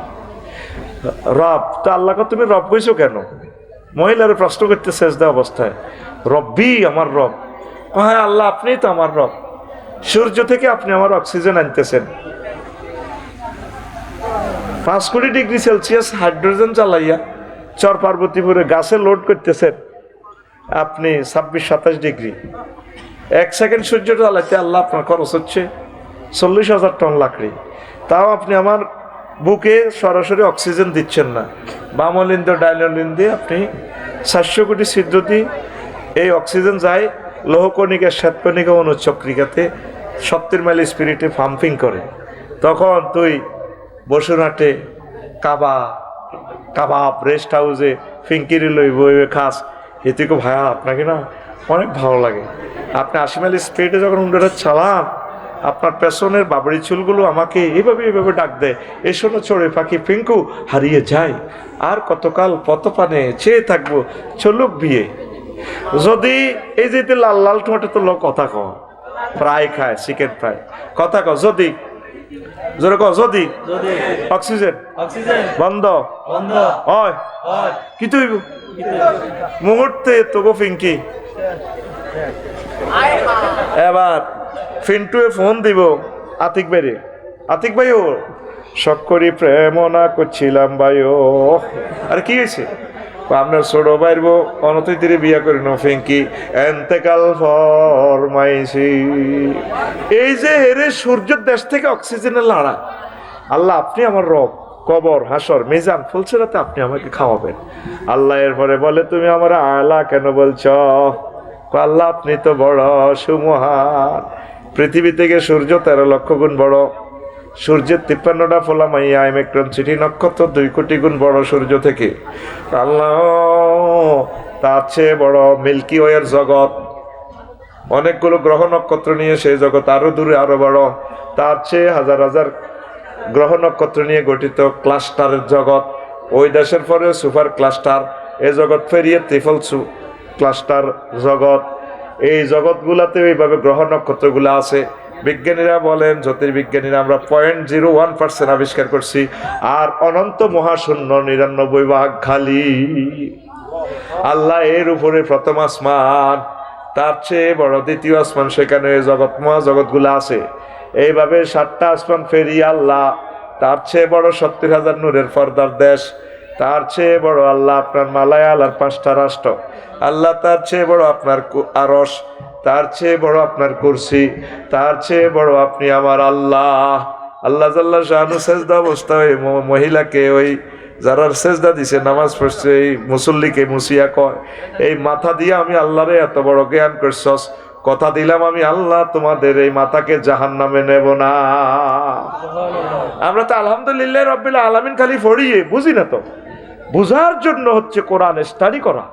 রব তো আল্লাহকে তুমি রব কইছো কেন? মহিলার প্রশ্ন করতে সেজদা অবস্থায়, রব্বি, আমার রব। হ্যাঁ আল্লাহ, আপনি তো আমার রব। সূর্য থেকে আপনি আমার অক্সিজেন আনতেছেন, 5 কোটি ডিগ্রি সেলসিয়াস হাইড্রোজেন চালাইয়া চর পার্বতীপুরে গাছে লোড করতেছেন আপনি 26-27 ডিগ্রি। 1 সেকেন্ড সূর্য চালাইতে আল্লাহ আপনার খরচ হচ্ছে 40,000 টন লাকড়ি। তাও আপনি আমার বুকে সরাসরি অক্সিজেন দিচ্ছেন না, বামলিন্দ ডাইনলিন্দ দিয়ে আপনি 700 কোটি ছিদ্র দিয়ে এই অক্সিজেন যায় লৌহকণিকা, শ্বেতকণিকা, অনুচক্রিকাতে 70 মাইল স্পিরিটে পাম্পিং করে। তখন তুই বসুরহাটে কাবাব রেস্ট হাউসে ফিঙ্কিরি লই বইবে খাস, এতে খুব ভায়া আপনাকে না অনেক ভালো লাগে। আপনি 80 মাইল স্পিডে যখন উন্ডাটা চালান, আপনার পেছনের বাবরি চুলগুলো আমাকে এইভাবে ডাক দেয়, এসো না চড়ে পাখি পিঙ্কু, হারিয়ে যায় আর কতকাল পতপানে চেয়ে থাকবো, চলুক বিয়ে। যদি এই যে লাল লাল টমেটো তো লোক কথা কয়, ফ্রাই খায়, চিকেন ফ্রাই, কথা কয়, যদি জোরে কয়, যদি অক্সিজেন বন্ধ হয় কি তুই মুহূর্তে তোগো ফিঙ্কি। এবার ফিন্টুয়ে ফোন দিব আতিক ভাইরে, আতিক ভাইও শখ করি প্রেম না করছিলাম ভাইও। আর কি হয়েছে? আপনার ছোট ভাইর বউ অনতিরে বিয়া করি না ফিঙ্কি এন্তেকাল ফরমাইছি। এই যে হেরে সূর্যের দেশ থেকে অক্সিজেনের লাড়া, আল্লাহ আপনি আমার রব, কবর হাসর মিজান ফুলসেরাতে আপনি আমাকে খাওয়াবেন। আল্লাহ এরপরে বলে তুমি আমার আলা কেন বলছ? আল্লাহ আপনি তো বড় সুমহান, পৃথিবী থেকে সূর্য 13 লক্ষ গুণ বড়, সূর্যের 53টা ফোলা মাইয়া ইলেকট্রন সিটি নক্ষত্র 2 কোটি গুণ বড় সূর্য থেকে। আল্লাহ তার চেয়ে বড় মিল্কি ওয়ের জগৎ, অনেকগুলো গ্রহ নক্ষত্র নিয়ে সেই জগৎ আরো দূরে আরো বড়, তার চেয়ে হাজার হাজার গ্রহ নক্ষত্র নিয়ে গঠিত ক্লাস্টারের জগৎ, ওই দেশের পরে সুপার ক্লাস্টার, এই জগৎ ফেরিয়ে ত্রিফল ক্লাস্টার জগৎ। এই জগৎগুলাতে এইভাবে গ্রহ নক্ষত্রগুলো আছে। বিজ্ঞানীরা বলেন, জ্যোতির্বিজ্ঞানীরা, আমরা 0.01% আবিষ্কার করছি, আর অনন্ত মহাশূন্য 99 ভাগ খালি। আল্লাহ এর উপরে প্রথম আসমান, তার চেয়ে বড় দ্বিতীয় আসমান, সেখানে জগৎ মহাজগৎগুলো আছে। এইভাবে 7টা আসমান ফেরিয়ে আল্লাহ, তার চেয়ে বড় 70,000 নূরের পর্দার দেশ, তার চেয়ে বড় আল্লাহ আপনার মালায়াল আর 5টা রাষ্ট্র, আল্লাহ তার চেয়ে বড় আপনার আরশ, তার চেয়ে বড় আপনার কুরসি, তার চেয়ে বড় আপনি আমার আল্লাহ। আল্লাহ জাল্লা শানু সেজদা অবস্থায় মহিলাকে, ওই যারা সেজদা দিছে নামাজ পড়ছে, এই মুসল্লিকে মুসিয়া কয়, এই মাথা দিয়ে আমি আল্লাহরে এত বড় জ্ঞান করছস, কথা দিলাম আমি আল্লাহ তোমাদের এই মাথাকে জাহান্নামে নেব না। আমরা তো আলহামদুলিল্লাহ রাব্বিল আলামিন খালি পড়িয়ে বুঝি না, তো বুঝার জন্য হচ্ছে কোরআন স্টাডি করা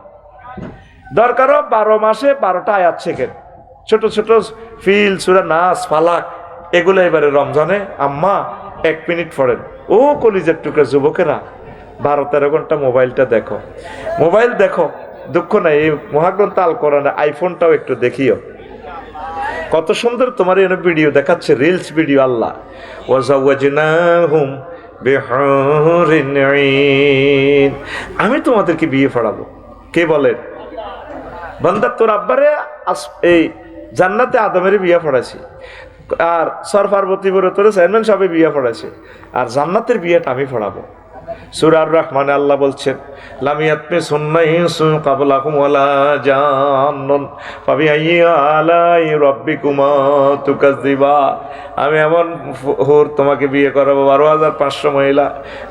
দরকার। 12 মাসে 12টা আয়াত শেখেন, ছোট ছোট ফিল, সূরা নাস, ফালাক, এগুলো এবারে রমজানে আম্মা 1 মিনিট পড়েন। ও কলিজার টুকরা যুবকেরা, 12-13 ঘন্টা মোবাইলটা দেখো, মোবাইল দেখো, দুঃখ নাই, এই মহাগ্রন্থ আল কোরআনে আইফোনটাও একটু দেখিও, কত সুন্দর তোমার এনে ভিডিও দেখাচ্ছে, রিলস ভিডিও। আল্লাহ ওয়াজাওয়াজনাহুম বিহুরিন আইন, আমি তোমাদেরকে বিয়ে পড়াবো। কে বলেন? বান্দা তোর আব্বারে এই জান্নাতে আদমের বিয়ে পড়াইছি, আর সর পার্বতী বলে তোর চেয়ারম্যান সাহেব বিয়ে পড়াইছে, আর জান্নাতের বিয়েটা আমি পড়াবো। সূরা আর রহমানে আল্লাহ বলছেন, লামিয়াতমি সুন্নাইসু ক্বাবলাকুম ওয়ালা জান্নান ফাবিআইয়ি আলাই রাব্বিকুমা তুকাজ্জিবা। আমি এমন হুর তোমাকে বিয়ে করাবো 12,500 মহিলা,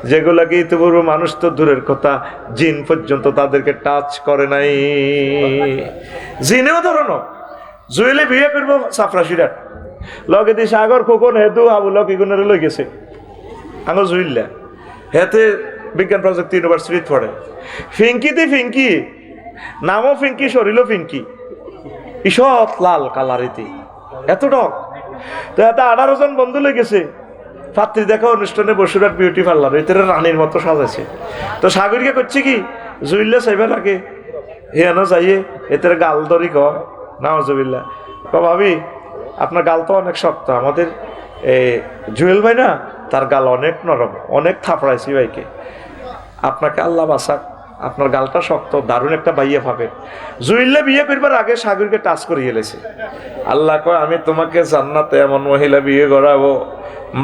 যেগুলাকে ইতিপূর্বে মানুষ তো দূরের কথা, জিন পর্যন্ত তাদেরকে টাচ করে নাই। জিনেও ধরনো জুয়েলে বিয়ে করবো সাফরাশিরাট লগে দি সাগর খোকন হেদু আবুল কিগুনের লই গেছে আঙো জুইল্লা হেতে বিজ্ঞান প্রযুক্তি ইউনিভার্সিটি পড়ে। ফিঙ্কিতে ফিঙ্কি, নামও ফিঙ্কি, শরীরও ফিঙ্কি, ঈষৎ লাল কালারিতি, এত ডক। তো এত 18 জন বন্ধু লেগেছে পাত্রী দেখা অনুষ্ঠানে বসুরাট বিউটি পার্লার, এতে রানীর মতো সাজাইছে। তো সাগরকে করছে কি, জুইল্লা চাইবে লাগে হেন যাইয়ে এতে গাল ধরি কয় নাওজুবিল্লাহ, ভাবি আপনার গাল তো অনেক শক্ত, আমাদের জুয়েল ভাই না তার গাল অনেক নরম, অনেক থাপড়াইছি ভাইকে, আপনাকে আল্লাহ বাসাক, আপনার গালটা শক্ত, দারুণ একটা বাইয়ে পাবে। জুইল্লা বিয়ে করবার আগে সাগরকে টাচ করিয়ে এলেছে। আল্লাহ কয় আমি তোমাকে জান্নাতে এমন মহিলা বিয়ে করাবো,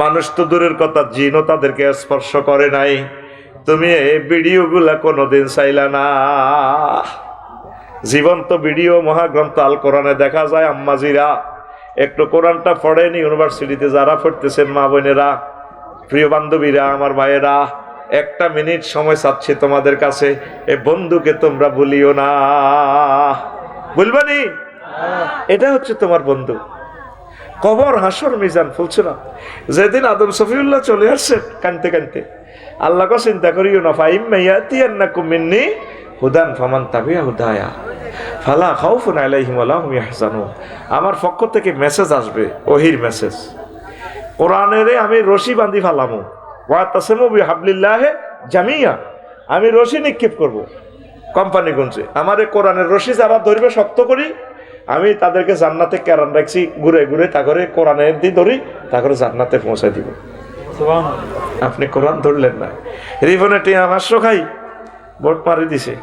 মানুষ তো দূরের কথা, জিনও তাদেরকে স্পর্শ করে নাই। তুমি এই ভিডিওগুলা কোনোদিন চাইলা না। জীবন্ত ভিডিও মহাগ্রন্থ আল কোরআনে দেখা যায়। আম্মাজিরা একটু কোরআনটা পড়েনি, ইউনিভার্সিটিতে যারা পড়তেছেন মা বোনেরা, প্রিয় বান্ধবীরা, আমার ভাইয়েরা, 1 মিনিট সময় চাচ্ছি তোমাদের কাছে, এ বন্ধুকে তোমরা ভুলিও না। বলবানি? এটা হচ্ছে তোমার বন্ধু। কবর হাসর মিজান ফুলসেরাত, যেদিন আদম সফিউল্লাহ চলে আসছে কানতে কানতে, আল্লাহকে চিন্তা করিও না, ফাইম্মা ইয়াতিয়ান্নাকুম মিন্নি হুদান ফামান তাবিআ হুদায়া ফালা খাউফুন আলাইহিম ওয়া লা হুম ইয়াহজানুন। আমার পক্ষ থেকে মেসেজ আসবে, ওহির মেসেজ। কোরআনের আমি রশি বান্ধি ফালামু, ওয়া তাসিমু বিহাবলিল্লাহি জামিয়া, আমি রশি নিক্ষেপ করব কোম্পানিগঞ্জে। আমার এই কোরআনের রশি যারা ধরবে শক্ত করি, আমি তাদেরকে জান্নাতে কেরান রাখছি, ঘুরে ঘুরে তা করে কোরআনের দিয়ে ধরি, তা করে জান্নাতে পৌঁছায় দিব। আপনি কোরআন ধরলেন না, রিফনে টিয়া 500 খাই ভোট মারি দিছে,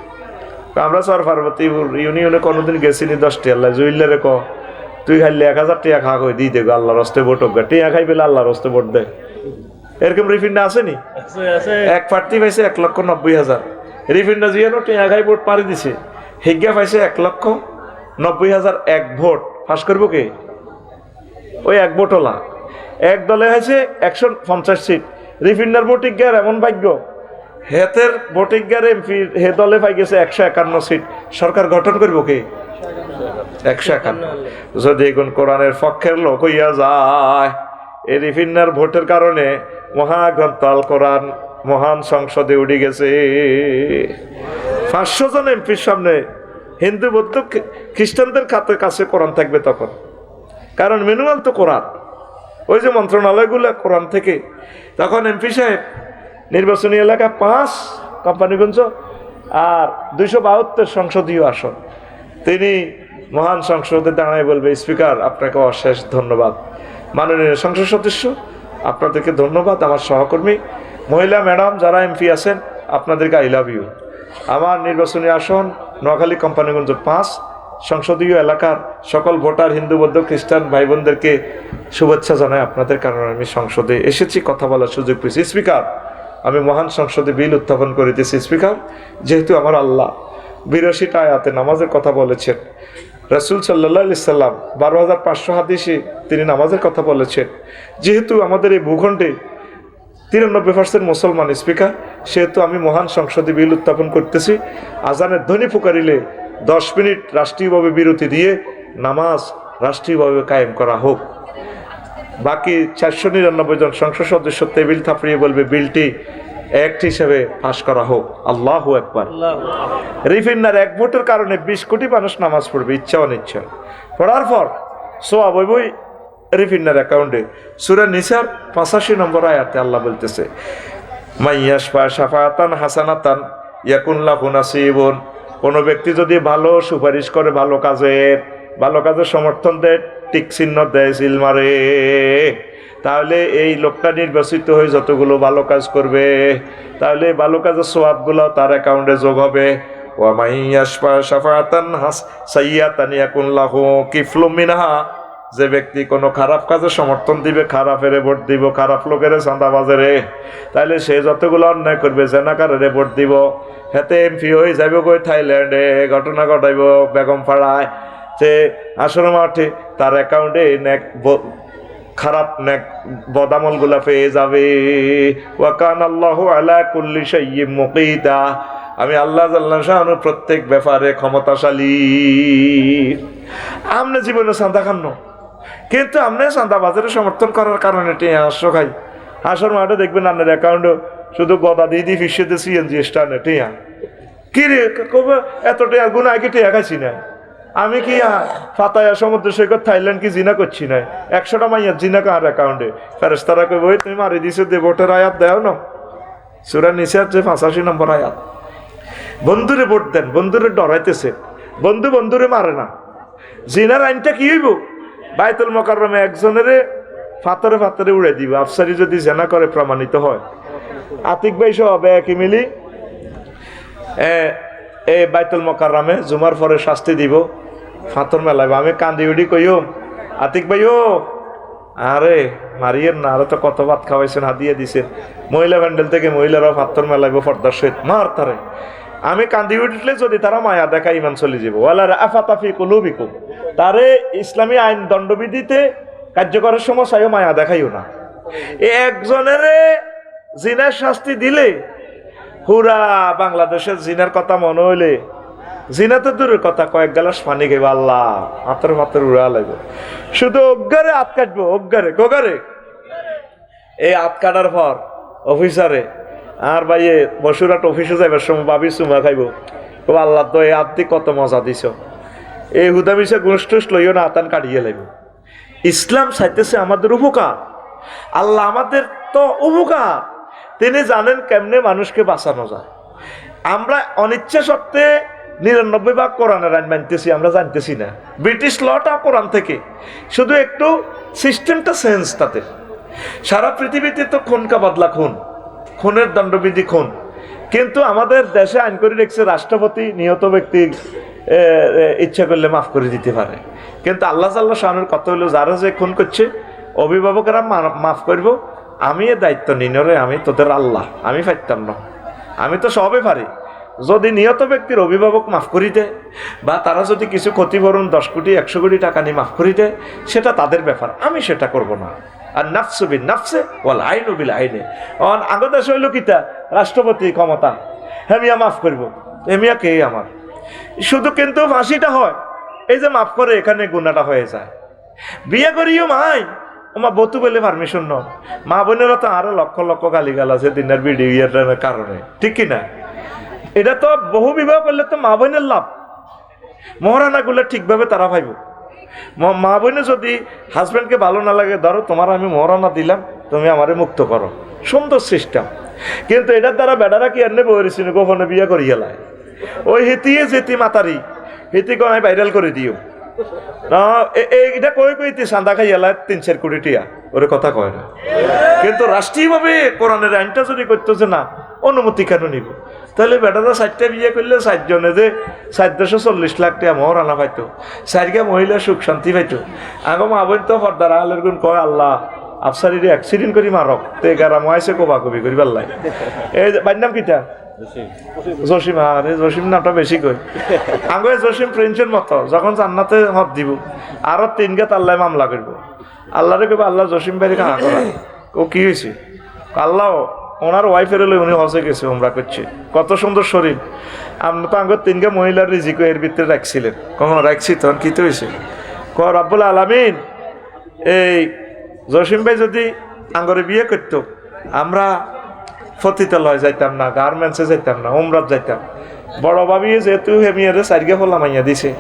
আমরা সর পার্বতীপুর ইউনিয়নে কোনোদিন গেছিনি 10টি আল্লাহ জুইলে রে ক তুই খাইলে 1000 টাকা খা কই দিই দেবো আল্লাহর হস্তে ভোট হোক টিয়া খাই পেলে আল্লাহর হস্তে ভোট দেয় এরকম রিফিন্ডা আসেনি এক প্রার্থী পাইছে 1,90,000 রিফিন্ডা জিয়ানো টিয়া খাই ভোট পারি দিছে হিজ্ঞা পাইছে 1,90,000 এক ভোট ফাঁস করবো কে ওই এক ভোটলা এক দলে হয়েছে 150 সিট রিফিন্ডার ভোটিজ্ঞার এমন ভাগ্য হেতের ভোটিজ্ঞার এমপি হে দলে পাই গেছে 151 সিট সরকার গঠন করবো কে 151 যদি এখন কোরআনের পক্ষের লোক হইয়া যায় এই রিফিন্ডার ভোটের কারণে মহাগ্রন্থ আল কোরআন মহান সংসদে উঠে গেছে 500 জন এমপির সামনে হিন্দু বৌদ্ধ খ্রিস্টানদের কাছে কোরআন থাকবে তখন কারণ ম্যানুয়াল তো কোরআন ওই যে মন্ত্রণালয়গুলো কোরআন থেকে তখন এমপি সাহেব নির্বাচনী এলাকা 5 কোম্পানিগঞ্জ আর 272 সংসদীয় আসন তিনি মহান সংসদে দাঁড়ায় বলবে স্পিকার আপনাকে অশেষ ধন্যবাদ মাননীয় সংসদ সদস্য আপনাদেরকে ধন্যবাদ আমার সহকর্মী মহিলা ম্যাডাম যারা এমপি আছেন আপনাদেরকে আই লাভ ইউ আমার নির্বাচনী আসন নোয়াখালী কোম্পানিগঞ্জ 5 সংসদীয় এলাকার সকল ভোটার হিন্দু বৌদ্ধ খ্রিস্টান ভাই বোনদেরকে শুভেচ্ছা জানাই আপনাদের কারণে আমি সংসদে এসেছি কথা বলার সুযোগ পেয়েছি স্পিকার আমি মহান সংসদে বিল উত্থাপন করিতেছি স্পিকার যেহেতু আমার আল্লাহ 82টা আয়াতে নামাজের কথা বলেছেন রাসূল সাল্লাল্লাহু আলাইহি সাল্লাম 12,500 হাদিসে তিনি নামাজের কথা বলেছেন যেহেতু আমাদের এই ভূখণ্ডে 93% মুসলমান স্পিকার সেহেতু আমি মহান সংসদে বিল উত্থাপন করতেছি আজানের ধ্বনি পুকারিলে 10 মিনিট রাষ্ট্রীয়ভাবে বিরতি দিয়ে নামাজ রাষ্ট্রীয়ভাবে কায়েম করা হোক বাকি 499 জন সংসদ সদস্য টেবিল থাপড়িয়ে বলবে বিলটি অ্যাক্ট হিসেবে পাস করা হোক আল্লাহু আকবার রিফিন্ডার এক ভোটের কারণে 20 কোটি মানুষ নামাজ পড়বে ইচ্ছা অনিচ্ছা পড়ার পর সোয়া বই রিফিন্ডার অ্যাকাউন্টে সূরা নিসার 85 নম্বর আয়াতে আল্লাহ বলতেছে মাইয়াশফা শাফাতান হাসানাতান ইয়াকুন লাহু নাসিবুন কোন ব্যক্তি যদি ভালো সুপারিশ করে ভালো কাজের সমর্থন দেয় টিক চিহ্ন দেয় সিল মারে তাহলে এই লোকটা নির্বাচিত হয়ে যতগুলো ভালো কাজ করবে তাহলে ভালো কাজের সওয়াবগুলো তার অ্যাকাউন্টে যোগ হবে ওয়া মাইয়াশফা শাফাতান সাইয়্যাতান ইয়াকুন লাহু কিফলুম মিনহা যে ব্যক্তি কোনো খারাপ কাজে সমর্থন দিবে খারাপের ভোট দিব খারাপ লোকের চাঁদাবাজেরে তাহলে সে যতগুলো অন্যায় করবে জেনাকারের ভোট দিব হেতে এমপি হয়ে যাবে কই থাইল্যান্ডে ঘটনা ঘটাইব বেগম পাড়ায় যে আসর মাঠে তার অ্যাকাউন্টে খারাপ বদামলগুলা পেয়ে যাবে ওয়া কানা আল্লাহু আলা কুল্লি শাইইন মুকিতা আমি আল্লাহ জাল্লা শাআনু প্রত্যেক ব্যাপারে ক্ষমতাশালী আমনে জীবনে চাঁদা খান কিন্তু আপনি চাঁদা বাজারে সমর্থন করার কারণে টিয়া আসো খাই আসর মাঠে দেখবেন আপনার অ্যাকাউন্টে শুধু গদা দিয়ে ফিসিয়ে সিএনজি স্টানে টিয়া কি রে কবে এত টিয়া গুণা আগে টিয়া খাইছি না আমি কি ফাতায়া সমুদ্র সৈকত থাইল্যান্ড কি জিনা করছি না 100টা মাইয়ার জিনা কার অ্যাকাউন্টে ফেরেশতারা কই বই তুমি মারি দিছো দে ভোটের আয়াত দাও না সূরা নিসার যে 85 নম্বর আয়াত বন্ধুরে ভোট দেন বন্ধুরে ডরাইতেছে বন্ধুরে মারে না জিনার আইনটা কি হইব বাইতুল মোকাররমে একজনের ফাতরে উড়ে দিব আফসারি যদি জেনা করে প্রমাণিত হয় আতিক ভাই সহ একই মিলি এই বাইতুল মোকাররমে জুমার পরে শাস্তি দিব ফাতর মেলাইব আমি কান্দি উড়ি কইও আতিক ভাইও আরে মারিয়ের না আরো তো কত ভাত খাওয়াইছেন হাদিয়ে দিছেন মহিলা প্যান্ডেল থেকে মহিলারাও ফাতর মেলাইব পর্দার সহিত মার তারে আমি কান্দি উঠলে যদি তারা মায়া দেখা ইমান চলে যাব ওয়ালা আফাতাফি কুলুবিকুম তারে ইসলামী আইন দণ্ডবিধিতে কার্যকরের সময় চাইও মায়া দেখাইও না একজনের জিনার শাস্তি দিলে পুরা বাংলাদেশের জিনার কথা মনে হইলে জিনা তো দূরের কথা কয়েক গ্লাস পানি খাইব আল্লাহ হাতের উড়া লাগবে শুধু অজ্ঞারে হাত কাটবো গোগারে এই হাত কাটার পর অফিসারে আর ভাইয়ে বসুরাট অফিসে যাইবার সময় ভাবি চুমা খাইব আল্লাহ তো এই হাত কত মজা দিছ এই হুদা মিশে গোষ্ঠুস লইও না আতান কাটিয়ে লাগবে ইসলাম চাইতেছে আমাদের উপকার আল্লাহ আমাদের তো উপকার তিনি জানেন কেমনে মানুষকে বাঁচানো যায় আমরা অনিচ্ছা সত্ত্বে 99 কোরআনের আইন মানতেছি আমরা জানতেছি না ব্রিটিশ লটা কোরআন থেকে শুধু একটু সিস্টেমটা চেঞ্জ তাদের সারা পৃথিবীতে তো খুন কা বদলা খুনের দণ্ডবিধি খুন কিন্তু আমাদের দেশে আইন করে রেখেছে রাষ্ট্রপতি নিহত ব্যক্তি ইচ্ছা করলে মাফ করে দিতে পারে। কিন্তু আল্লাহ শানের কথা হলো যারা যে খুন করছে অভিভাবকেরা মাফ করব, আমি এ দায়িত্ব নিনরে, আমি তোদের আল্লাহ, আমি পারতাম না, আমি তো সবে পারি। যদি নিহত ব্যক্তির অভিভাবক মাফ করি দেয় বা তারা যদি কিছু ক্ষতিপূরণ 10 কোটি 100 কোটি টাকা নিয়ে মাফ করি দেয়, সেটা তাদের ব্যাপার, আমি সেটা করব না। আর নাফসু বিন নাফসে ওয়াল আইনু বিল আইনে। আগত দেশ হইল কিতা রাষ্ট্রপতি ক্ষমতা, হ্যাঁ মিয়া মাফ করবো, মিয়া কে আমার শুধু, কিন্তু ফাঁসিটা হয় এই যে মাফ করে, এখানে গুনাটা হয়ে যায়। বিয়ে করিও মাই আমার বতু বলে পারমিশন ন, মা বোনেরা তো আরো লক্ষ লক্ষ গালিগাল আছে দিনের ভিডিওর কারণে, ঠিক কিনা? এটা তো বহু বিবাহ করলে তো মা বোনের লাভ, মহারানা গুলো ঠিকভাবে তারা পাইব। মা বোনে যদি হাজব্যান্ডকে ভালো না লাগে, ধরো তোমার আমি মহারানা দিলাম, তুমি আমারে মুক্ত করো, সুন্দর সিস্টেম। কিন্তু এটার দ্বারা বেড়ারা কি এনে বলেছিল গোপনে বিয়ে করিয়ে লাই, ওই হিতিয়ে যেতি মাতারি হিতি কমায় ভাইরাল করে দিও না, এইটা কই কইতে সান্দা খাই এলায় 3-4 কোটি টিয়া, ওরে কথা কয় না। কিন্তু রাষ্ট্রীয়ভাবে কোরআনের আইনটা যদি করতো যে না অনুমতি কেন নিব, তাহলে বেটারা 4টা বিয়ে করলে 4 জনে যে 440 লাখ টাকা মহারানা পাইতো, 4টা মহিলা সুখ শান্তি পাইতো। আগে মা বোন তো ফর্দার আলের গুণ কয় আল্লাহ আফসারির অ্যাক্সিডেন্ট করি মারক তে গারা মহাইছে কবা কবি করি পাল্লাই। এই বাড়ির নাম কিটা? জসিম। আরে জসিম নামটা বেশি কই, আগে জসিম প্রিন্সের মতো যখন জান্নাতে হদ দিব আরো 3 গাত আল্লাহ মামলা করবো, আল্লাহরে কইব আল্লাহ জসিম ভাইরে কাহা করা, ও কি হয়েছে? আল্লাহ ওনার ওয়াইফের হলে উনি হজে গেছে, উমরা করছে, কত সুন্দর শরীর, আপনি তো আগে 3 গা মহিলার রিজিক এর ভিতরে রাখছিলেন, কখন রাখছি তখন কি তো হয়েছে? ক রব্বুল আলামিন এই জসিম ভাই যদি আঙ্গরে বিয়ে করতো, আমরা ফতিতালয় যাইতাম না, গার্মেন্টসে যাইতাম না, উমরাত যাইতাম। বড় ভাবি যেহেতু হেমিয়ারে 4 গা ফলা মাইয়া দিছে,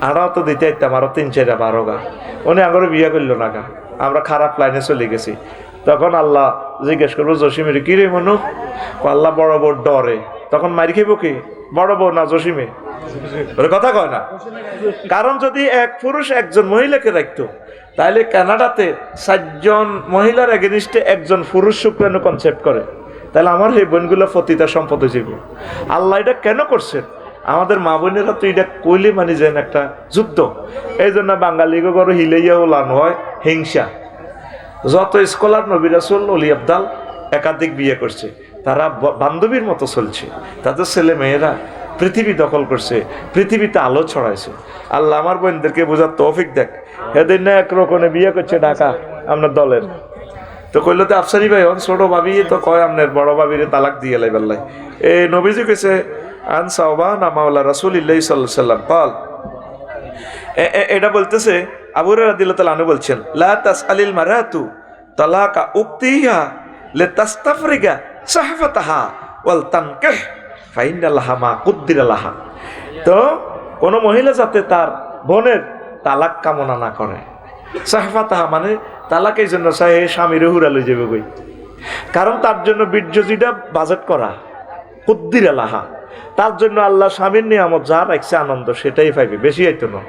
আরও তো দিতে আইতাম আরো 3-4 12 গা, উনি আঙ্গরে বিয়ে করলো না গা, আমরা খারাপ লাইনে চলে গেছি। তখন আল্লাহ জিজ্ঞেস করবো জসিমের কি রে মনু? আল্লাহ বড় বড় ডরে, তখন মারি খাইব কি বড় বউ না জসিমে? ওর কথা কয় না। কারণ যদি এক পুরুষ একজন মহিলাকে রাখতো, তাহলে কানাডাতে 4 জন মহিলার এগেনিস্টে একজন পুরুষ শুক্রাণু কনসেপ্ট করে, তাহলে আমার এই বোনগুলো ফতিতা সম্পদ হয়ে যাবে। আল্লাহ এটা কেন করছেন? আমাদের মা বোনেরা তো এটা কইলে মানে যেন একটা যুদ্ধ। এই জন্য বাঙালিকে গরু হিলাইয়া ওলানো হয় হিংসা। যত স্কলার নবী রাসূল ওলি আবদাল একাধিক বিয়ে করছে, তারা বান্ধবীর মতো চলছে, তাদের ছেলে মেয়েরা পৃথিবী দখল করছে, পৃথিবীতে আলো ছড়াইছে। আল্লাহ আমার বোনদেরকে বোঝার তৌফিক দেখ। এদের না এক রকমে বিয়ে করছে ঢাকা আপনার দলের, তো কইল তো আফসারি ভাই ছোট ভাবি তো কয় আপনার বড় ভাবিরে তালাক দিয়ে লাই বেল্লাই। এই নবীজি কইছে আন সাওবান মাওলা রাসূলুল্লাহ সাল্লাল্লাহু আলাইহি ওয়াসাল্লাম قال, এটা বলতেছে আবু হুরায়রা রাদিয়াল্লাহু তাআলা আনহু বলছেন লা তাসআলিল মারাতু তালাকা উক্তিহা লিতাস্তাফরিগা সাহফাতাহা ওয়াল তানকিহ ফাইন্না লাহা মা কুদ্দিরা লাহা। তো কোন মহিলা যাতে তার বোনের তালাক কামনা না করে, সাহফাতাহা মানে তালাক এই জন্য চাই স্বামীরে হুরা লই যাবে কই, কারণ তার জন্য বীর্যজিটা বাজেট করা, কুদ্দিরা লাহা, তার জন্য আল্লাহ স্বামীর নিয়ামত যা রাখছে আনন্দ সেটাই পাইবে, বেশি আইতো না।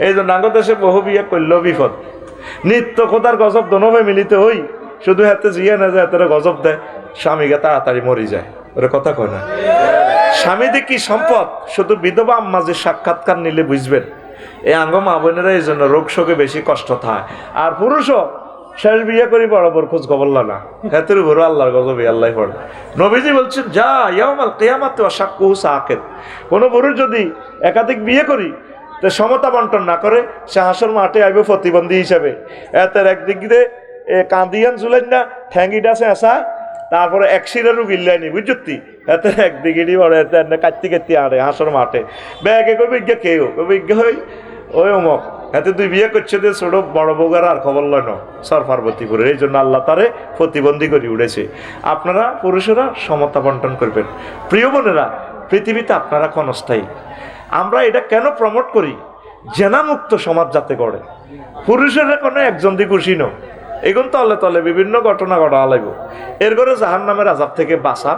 এই জন্য আগত দেশে বহু বিয়ে করলেও বিপদ, নিত্য খোদার গজব দোনোভাবে মিলিতে হই, শুধু হাতে জিয়া না যায় তারা গজব দেয়, স্বামীকে তাড়াতাড়ি মরি যায়, ওরা কথা কয় না। স্বামীদের কি সম্পদ, শুধু বিধবা আম্মা যে সাক্ষাৎকার নিলে বুঝবেন। এই আঙ্গ মা বোনেরা এই জন্য রোগ শোকে বেশি কষ্ট থাকে। আর পুরুষও শেষ বিয়ে করি বড় বড় খোঁজ খবর না, হাতের উপর আল্লাহর গজবে আল্লাহ পড়ে। নবীজি বলছেন যা ইয়াউমাল কিয়ামাতি ওয়া শাক্কুহু সাকিত, কোন পুরুষ যদি একাধিক বিয়ে করি তো সমতা বন্টন না করে, সে হাসর মাঠে আইব প্রতিবন্ধী হিসাবে। এতের একদিক দিয়ে কাঁদিয়ান জুলেন না ঠ্যাঙ্গিটা চেঁচা, তারপরে এক শিরেরও গিল্লাইনি বুঝছি, এতে একদিকে বড় এতে কাটতে কাটতে আড়ে হাসর মাঠে ব্যাগে কই বিজ্ঞা কেউ বিজ্ঞা হই ওই অমক এতে 2 বিয়ে করছে যে ছোট বড় বউগার আর খবর লয় না সর পার্বতীপুরের। এই জন্য আল্লাহ তারে প্রতিবন্ধী করে উঠেছে। আপনারা পুরুষেরা সমতা বন্টন করবেন। প্রিয় বোনেরা, পৃথিবীতে আপনারা ক্ষণস্থায়ী। আমরা এটা কেন প্রমোট করি? জেনামুক্ত সমাজ যাতে গড়ে। পুরুষেরা কোনো একজন দিয়ে খুশি ন, এগুন তলে তলে বিভিন্ন ঘটনা ঘটা লাগবে। এর করে জাহান্নামের আযাব থেকে বাঁচান,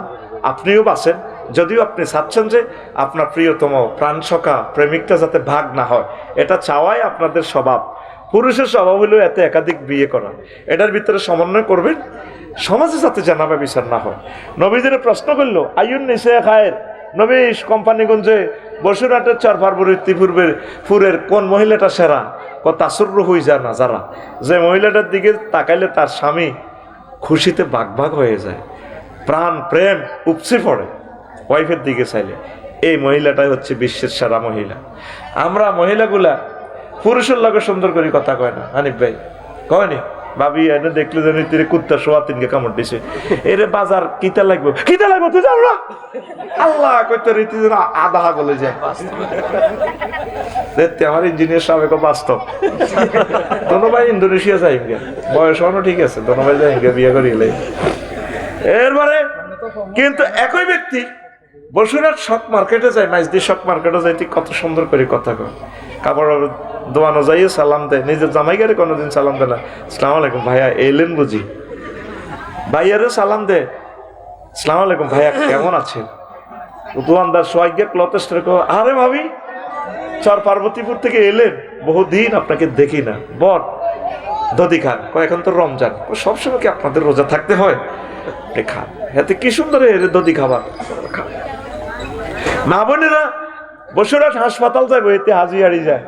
আপনিও বাঁচেন। যদিও আপনি চাচ্ছেন যে আপনার প্রিয়তম প্রাণসখা প্রেমিকটা যাতে ভাগ না হয়, এটা চাওয়াই আপনাদের স্বভাব। পুরুষের স্বভাব হলো এতে একাধিক বিয়ে করা। এটার ভিতরে সমন্বয় করবেন, সমাজে যাতে জানাবে বিচার না হয়। নবীদের প্রশ্ন করলো আইয়ুন নিসে খায়ের, নবী কোম্পানিগঞ্জে বসুরহাটের চারপারবর্তী ফুরের কোন মহিলাটা সেরা? তাসুর হয়ে যায় না যারা, যে মহিলাটার দিকে তাকাইলে তার স্বামী খুশিতে বাঘ হয়ে যায়, প্রাণ প্রেম উপচে পড়ে ওয়াইফের দিকে চাইলে, এই মহিলাটাই হচ্ছে বিশ্বের সেরা মহিলা। আমরা মহিলাগুলা পুরুষের লগে সুন্দর করে কথা কয় না। হানিফ ভাই কয়নি? ভাবি এনে দেখলে জানি তীরে কুত্তা সোয়া তিনকে কামড় দিছে, এরে বাজার কিতা লাগবো তুই জানো না? আল্লাহ কইতে রীতি যেন আধা বলে যায়। দেখতে আমার ইঞ্জিনিয়ার সাহেব বাস্তব। দোনো ভাই ইন্দোনেশিয়া যাই গে, বয়স হনো ঠিক আছে, দোনো ভাই যাই গে বিয়ে করি এলে। এরপরে কিন্তু একই ব্যক্তি বসুরহাট শক মার্কেটে যায়, মাইজদি শক মার্কেটে যাই, কত সুন্দর করে কথা কয়, কাপড় দোয়ানো যাইয়ে সালাম দেয়, নিজের জামাইগারে কোনোদিন সালাম দেয় না। আসসালামু আলাইকুম ভাইয়া এলেন বুঝি, ভাইয়ারে সালাম দে, আসসালামু আলাইকুম ভাইয়া কেমন আছেন? দোয়ানদার সোয়াইগে ক্লথেস্টার কো, আরে ভাবি চর পার্বতীপুর থেকে এলেন, বহুদিন আপনাকে দেখি না, বল দধি খান। এখন তো রমজান, সবসময় কি আপনাদের রোজা থাকতে হয়? খান, এতে কি সুন্দর দধি খাবার। মা বোনেরা বসুরহাট হাসপাতাল যাবো, এতে হাজিয়ারি যায়,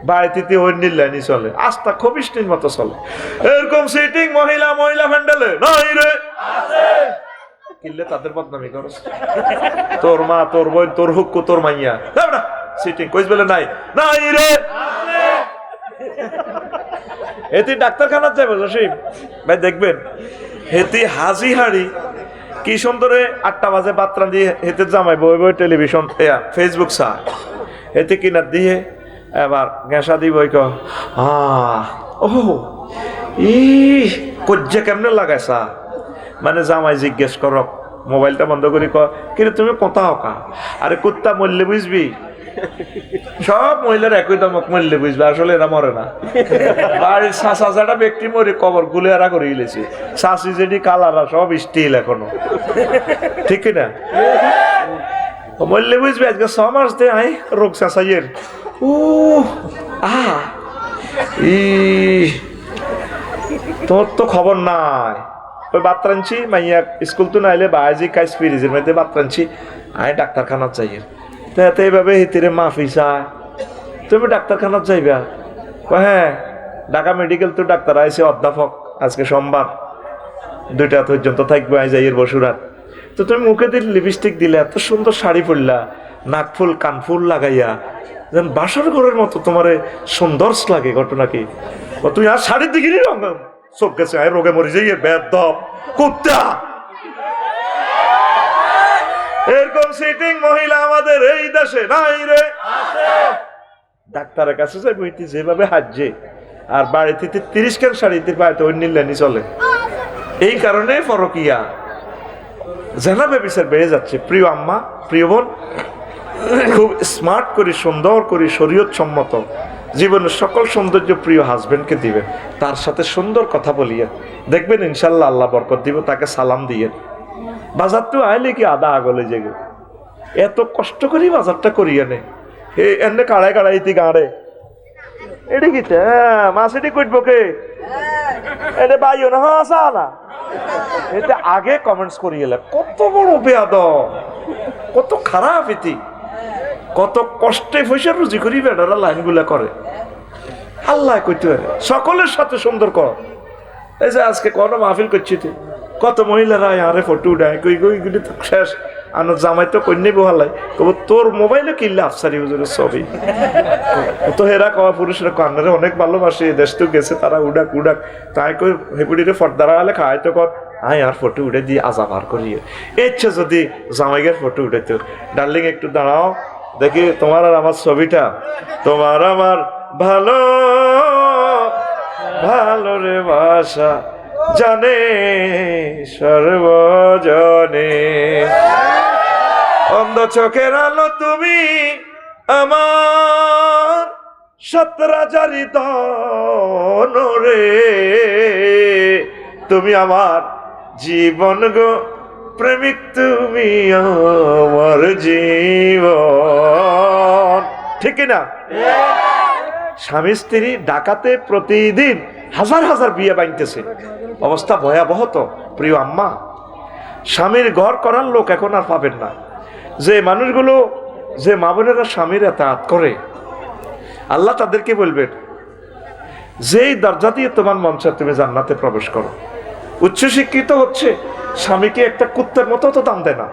বাড়িতে ওই নীলানি চলে, আস্থা খবিষ্টির মতো চলে। এরকম সিটিং মহিলা প্যান্ডেলে নাই রে কিনলে তাদের বদনামি করস, তোর মা তোর বোন তোর হুক্কু তোর মাইয়া সিটিং কইস বলে নাই রে। এতে ডাক্তারখানা যাবে জসিম ভাই, দেখবেন হেতি হাজি হাড়ি কি সুন্দরে 8টা বাজে বাত্রা দিয়ে হেতে জামাই বই টেলিভিশন ফেসবুক চা, হেতে কিনার দিয়ে এবার গেঁসা দিব ও ই কজ্জা কেমনে লাগাইছা, মানে জামাই জিজ্ঞেস করক, মোবাইলটা বন্ধ করি কিন্তু তুমি কোথাও কা, আরে কুত্তা মরলে বুঝবি, সব মহিলার একই দমক মরলে বুঝবে, আসলে এরা মরে না। বাড়ির সাসাটা ব্যক্তি মরে কবর গুলে এরা করে গেলেছে, শাশি যেটি কালারা সব স্টিল এখনো, ঠিক না? মরলে বুঝবে আজকে 6 মাস দে আই রোগ শাসাইয়ের তোর তো খবর নাই। ওই বাত্রানছি মাইয়া স্কুল তো নাইলে বাজি কাজ ফিরিজের মধ্যে বাত্রানছি আই ডাক্তারখানা চাইয়ের, তো এইভাবে হিতিরে মাফি চায়, তুমি ডাক্তারখানা যাইবা? হ্যাঁ, ঢাকা মেডিকেল তো ডাক্তার আইসে অধ্যাপক, আজকে সোমবার 2টা পর্যন্ত থাকবো আই যাইয়ের বসুরহাট। তো তুমি মুখে দিলে লিপস্টিক দিলে, এত সুন্দর শাড়ি পরলা, নাকফুল কানফুল লাগাইয়া যেন বাসর ঘরের মতো তোমার সুন্দর লাগে। ঘটনা কি? তুই আর শাড়ির দিকে চোখ গেছে আয় রোগে মরে যাইয়ে বেদব কুত্তা। এরকম সিটিং মহিলা আমাদের এই দেশে নাই রে। ডাক্তারের কাছে যাই বইতে যেভাবে হাজছে, আর বাড়িতে 30 খান শাড়িতে বাড়িতে ওই নীলানি চলে। এই কারণে ফরকিয়া জেনাবে বিচার বেড়ে যাচ্ছে। প্রিয় আম্মা, প্রিয় বোন, খুব স্মার্ট করে সুন্দর করে শরীয়ত সম্মত জীবনের সকল সৌন্দর্য প্রিয় হাজবেন্ডকে দিবেন, তার সাথে সুন্দর কথা বলিয়ে দেখবেন ইনশাল্লাহ আল্লাহ বরকত দিব। তাকে সালাম দিয়ে বাজার তো আইলে কি আদা আগলে জেগে এত কষ্ট করি বাজারটা করিয়ে নে, এনে কাড়ায় কাড়াইতি গাঁড়ে এটি কি মাছ এটি কইটবো কে এটা বাইও না হাসা না, এটা আগে কমেন্টস করিয়ে কত বড় বেয়াদব, কত খারাপ ইতি, কত কষ্টে পয়সা রুজি করি বেটারা লাইনগুলা করে। আল্লাহ কইতে পারে সকলের সাথে সুন্দর কর। এই যে আজকে কোন মাহফিল করছি তুই, কত মহিলারা আরে ফটো উঠায় কইগুলি শেষ, আনো জামাই তো কন্যাই বহালাই কব তোর মোবাইলে কিনলে আফসারি হুজুরের ছবি তো হেরা কওয়া পুরুষরা কান্নারে অনেক ভালোবাসে, দেশ তো গেছে তারা উডাক তাই কই হেপুড়িরে ফর্দারা হলে খায় তো কর আয় আর ফটো উঠে দিয়ে আজা বার করিয়ে ইচ্ছে যদি জামাইয়ের ফটো উঠাইতো। ডার্লিং একটু দাঁড়াও দেখি তোমার আর আমার ছবিটা, তোমার আমার ভালো ভালো রে বাসা জানে সর্বজনে, অন্ধ চোখের আলো তুমি আমার সতরাজারি রে, তুমি আমার জীবন গো প্রেমিক, তুমি আমার জীবন, ঠিক না? স্বামী স্ত্রী ঢাকাতে প্রতিদিন হাজার হাজার বিয়ে বাঁধতেছে, অবস্থা ভয়াবহ তো প্রিয় আম্মা। স্বামীর ঘর করার লোক এখন আর পাবেন না। যে মানুষগুলো, যে মা বোনেরা স্বামীর এতাআত করে, আল্লাহ তাদেরকে বলবেন যেই দরজা দিয়ে তোমার মন চায় তুমি জান্নাতে প্রবেশ করো। উচ্চশিক্ষিত হচ্ছে, স্বামীকে একটা কুত্তের মতো তো দাম দেয় না।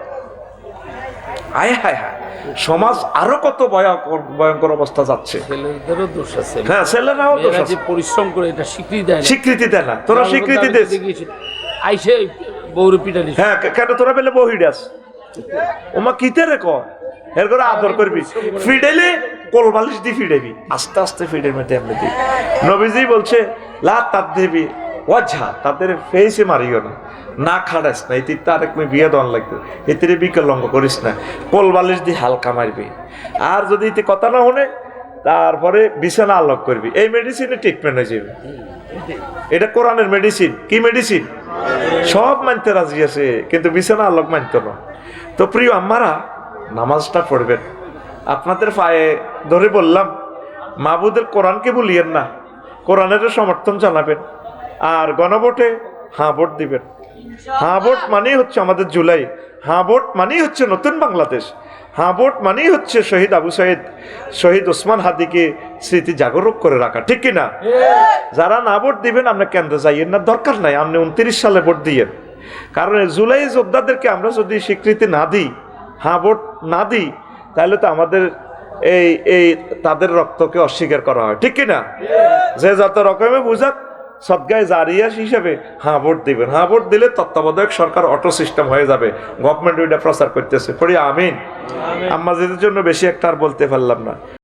আয় হায় হায়, সমাজ আরো কত ভয়ঙ্কর অবস্থা যাচ্ছে। ছেলেদেরও দোষ আছে। হ্যাঁ, ছেলেরাও দোষ আছে। পরিশ্রম করে এটা স্বীকৃতি দেয় না। স্বীকৃতি দেয় না। তোরা স্বীকৃতি দিস। আইসে বউর পিটালি। হ্যাঁ, কেন তোরা পেলে বহিডাস ওমা কিতে রে কয় এর করে আদর করবি, ফিডেলে কোলবালিশ দিয়ে ফিডেবি, আস্তে আস্তে ফিডের মধ্যে এমনি দিবি। নবীজি বলছে লা তার দেবী ওয়াজহা, তাদের ফেসে মারিও না, না খাড়াস না, এই তিনটা আরেক মেয়ে বিয়ে দেওয়ান লাগবে, এতে বিকলঙ্গ করিস না, কোলবালিশ দিয়ে হালকা মারবি। আর যদি এতে কথা না শোনে তারপরে বিছানা আলোক করবি। এই মেডিসিনে ট্রিটমেন্ট হয়ে যাবে। এটা কোরআনের মেডিসিন। কি মেডিসিন? সব মানতে রাজি আছে, কিন্তু বিছানা আলোক মানতো না। তো প্রিয় আম্মারা, নামাজটা পড়বেন। আপনাদের পায়ে ধরে বললাম, মাহবুদের কোরআনকে ভুলিয়েন না, কোরআনের সমর্থন জানাবেন। আর গণভোটে হ্যাঁ ভোট দিবেন। হ্যাঁ ভোট মানেই হচ্ছে আমাদের জুলাই, হ্যাঁ ভোট মানেই হচ্ছে নতুন বাংলাদেশ, হ্যাঁ ভোট মানেই হচ্ছে শহীদ আবু সাইদ, শহীদ ওসমান হাদিকে স্মৃতি জাগরক করে রাখা। ঠিক কিনা? যারা না ভোট দিবেন আপনি কেন্দ্রে যাইয়েন না, দরকার নাই। আপনি 29 সালে ভোট দিয়েন। কারণ জুলাই যোদ্ধাদেরকে আমরা যদি স্বীকৃতি না দিই, হ্যাঁ ভোট না দিই, তাহলে তো আমাদের এই তাদের রক্তকে অস্বীকার করা হয়। ঠিক কিনা? যে যত রকমে বুঝাক সদগায় জারিয়াস হিসেবে হ্যাঁ ভোট দিবেন। হ্যাঁ ভোট দিলে তত্ত্বাবধায়ক সরকার অটো সিস্টেম হয়ে যাবে। গভর্নমেন্ট ওইটা প্রচার করতেছে। পড়ি আমিন। আম্মাজিদের জন্য বেশি একটা আর বলতে পারলাম না।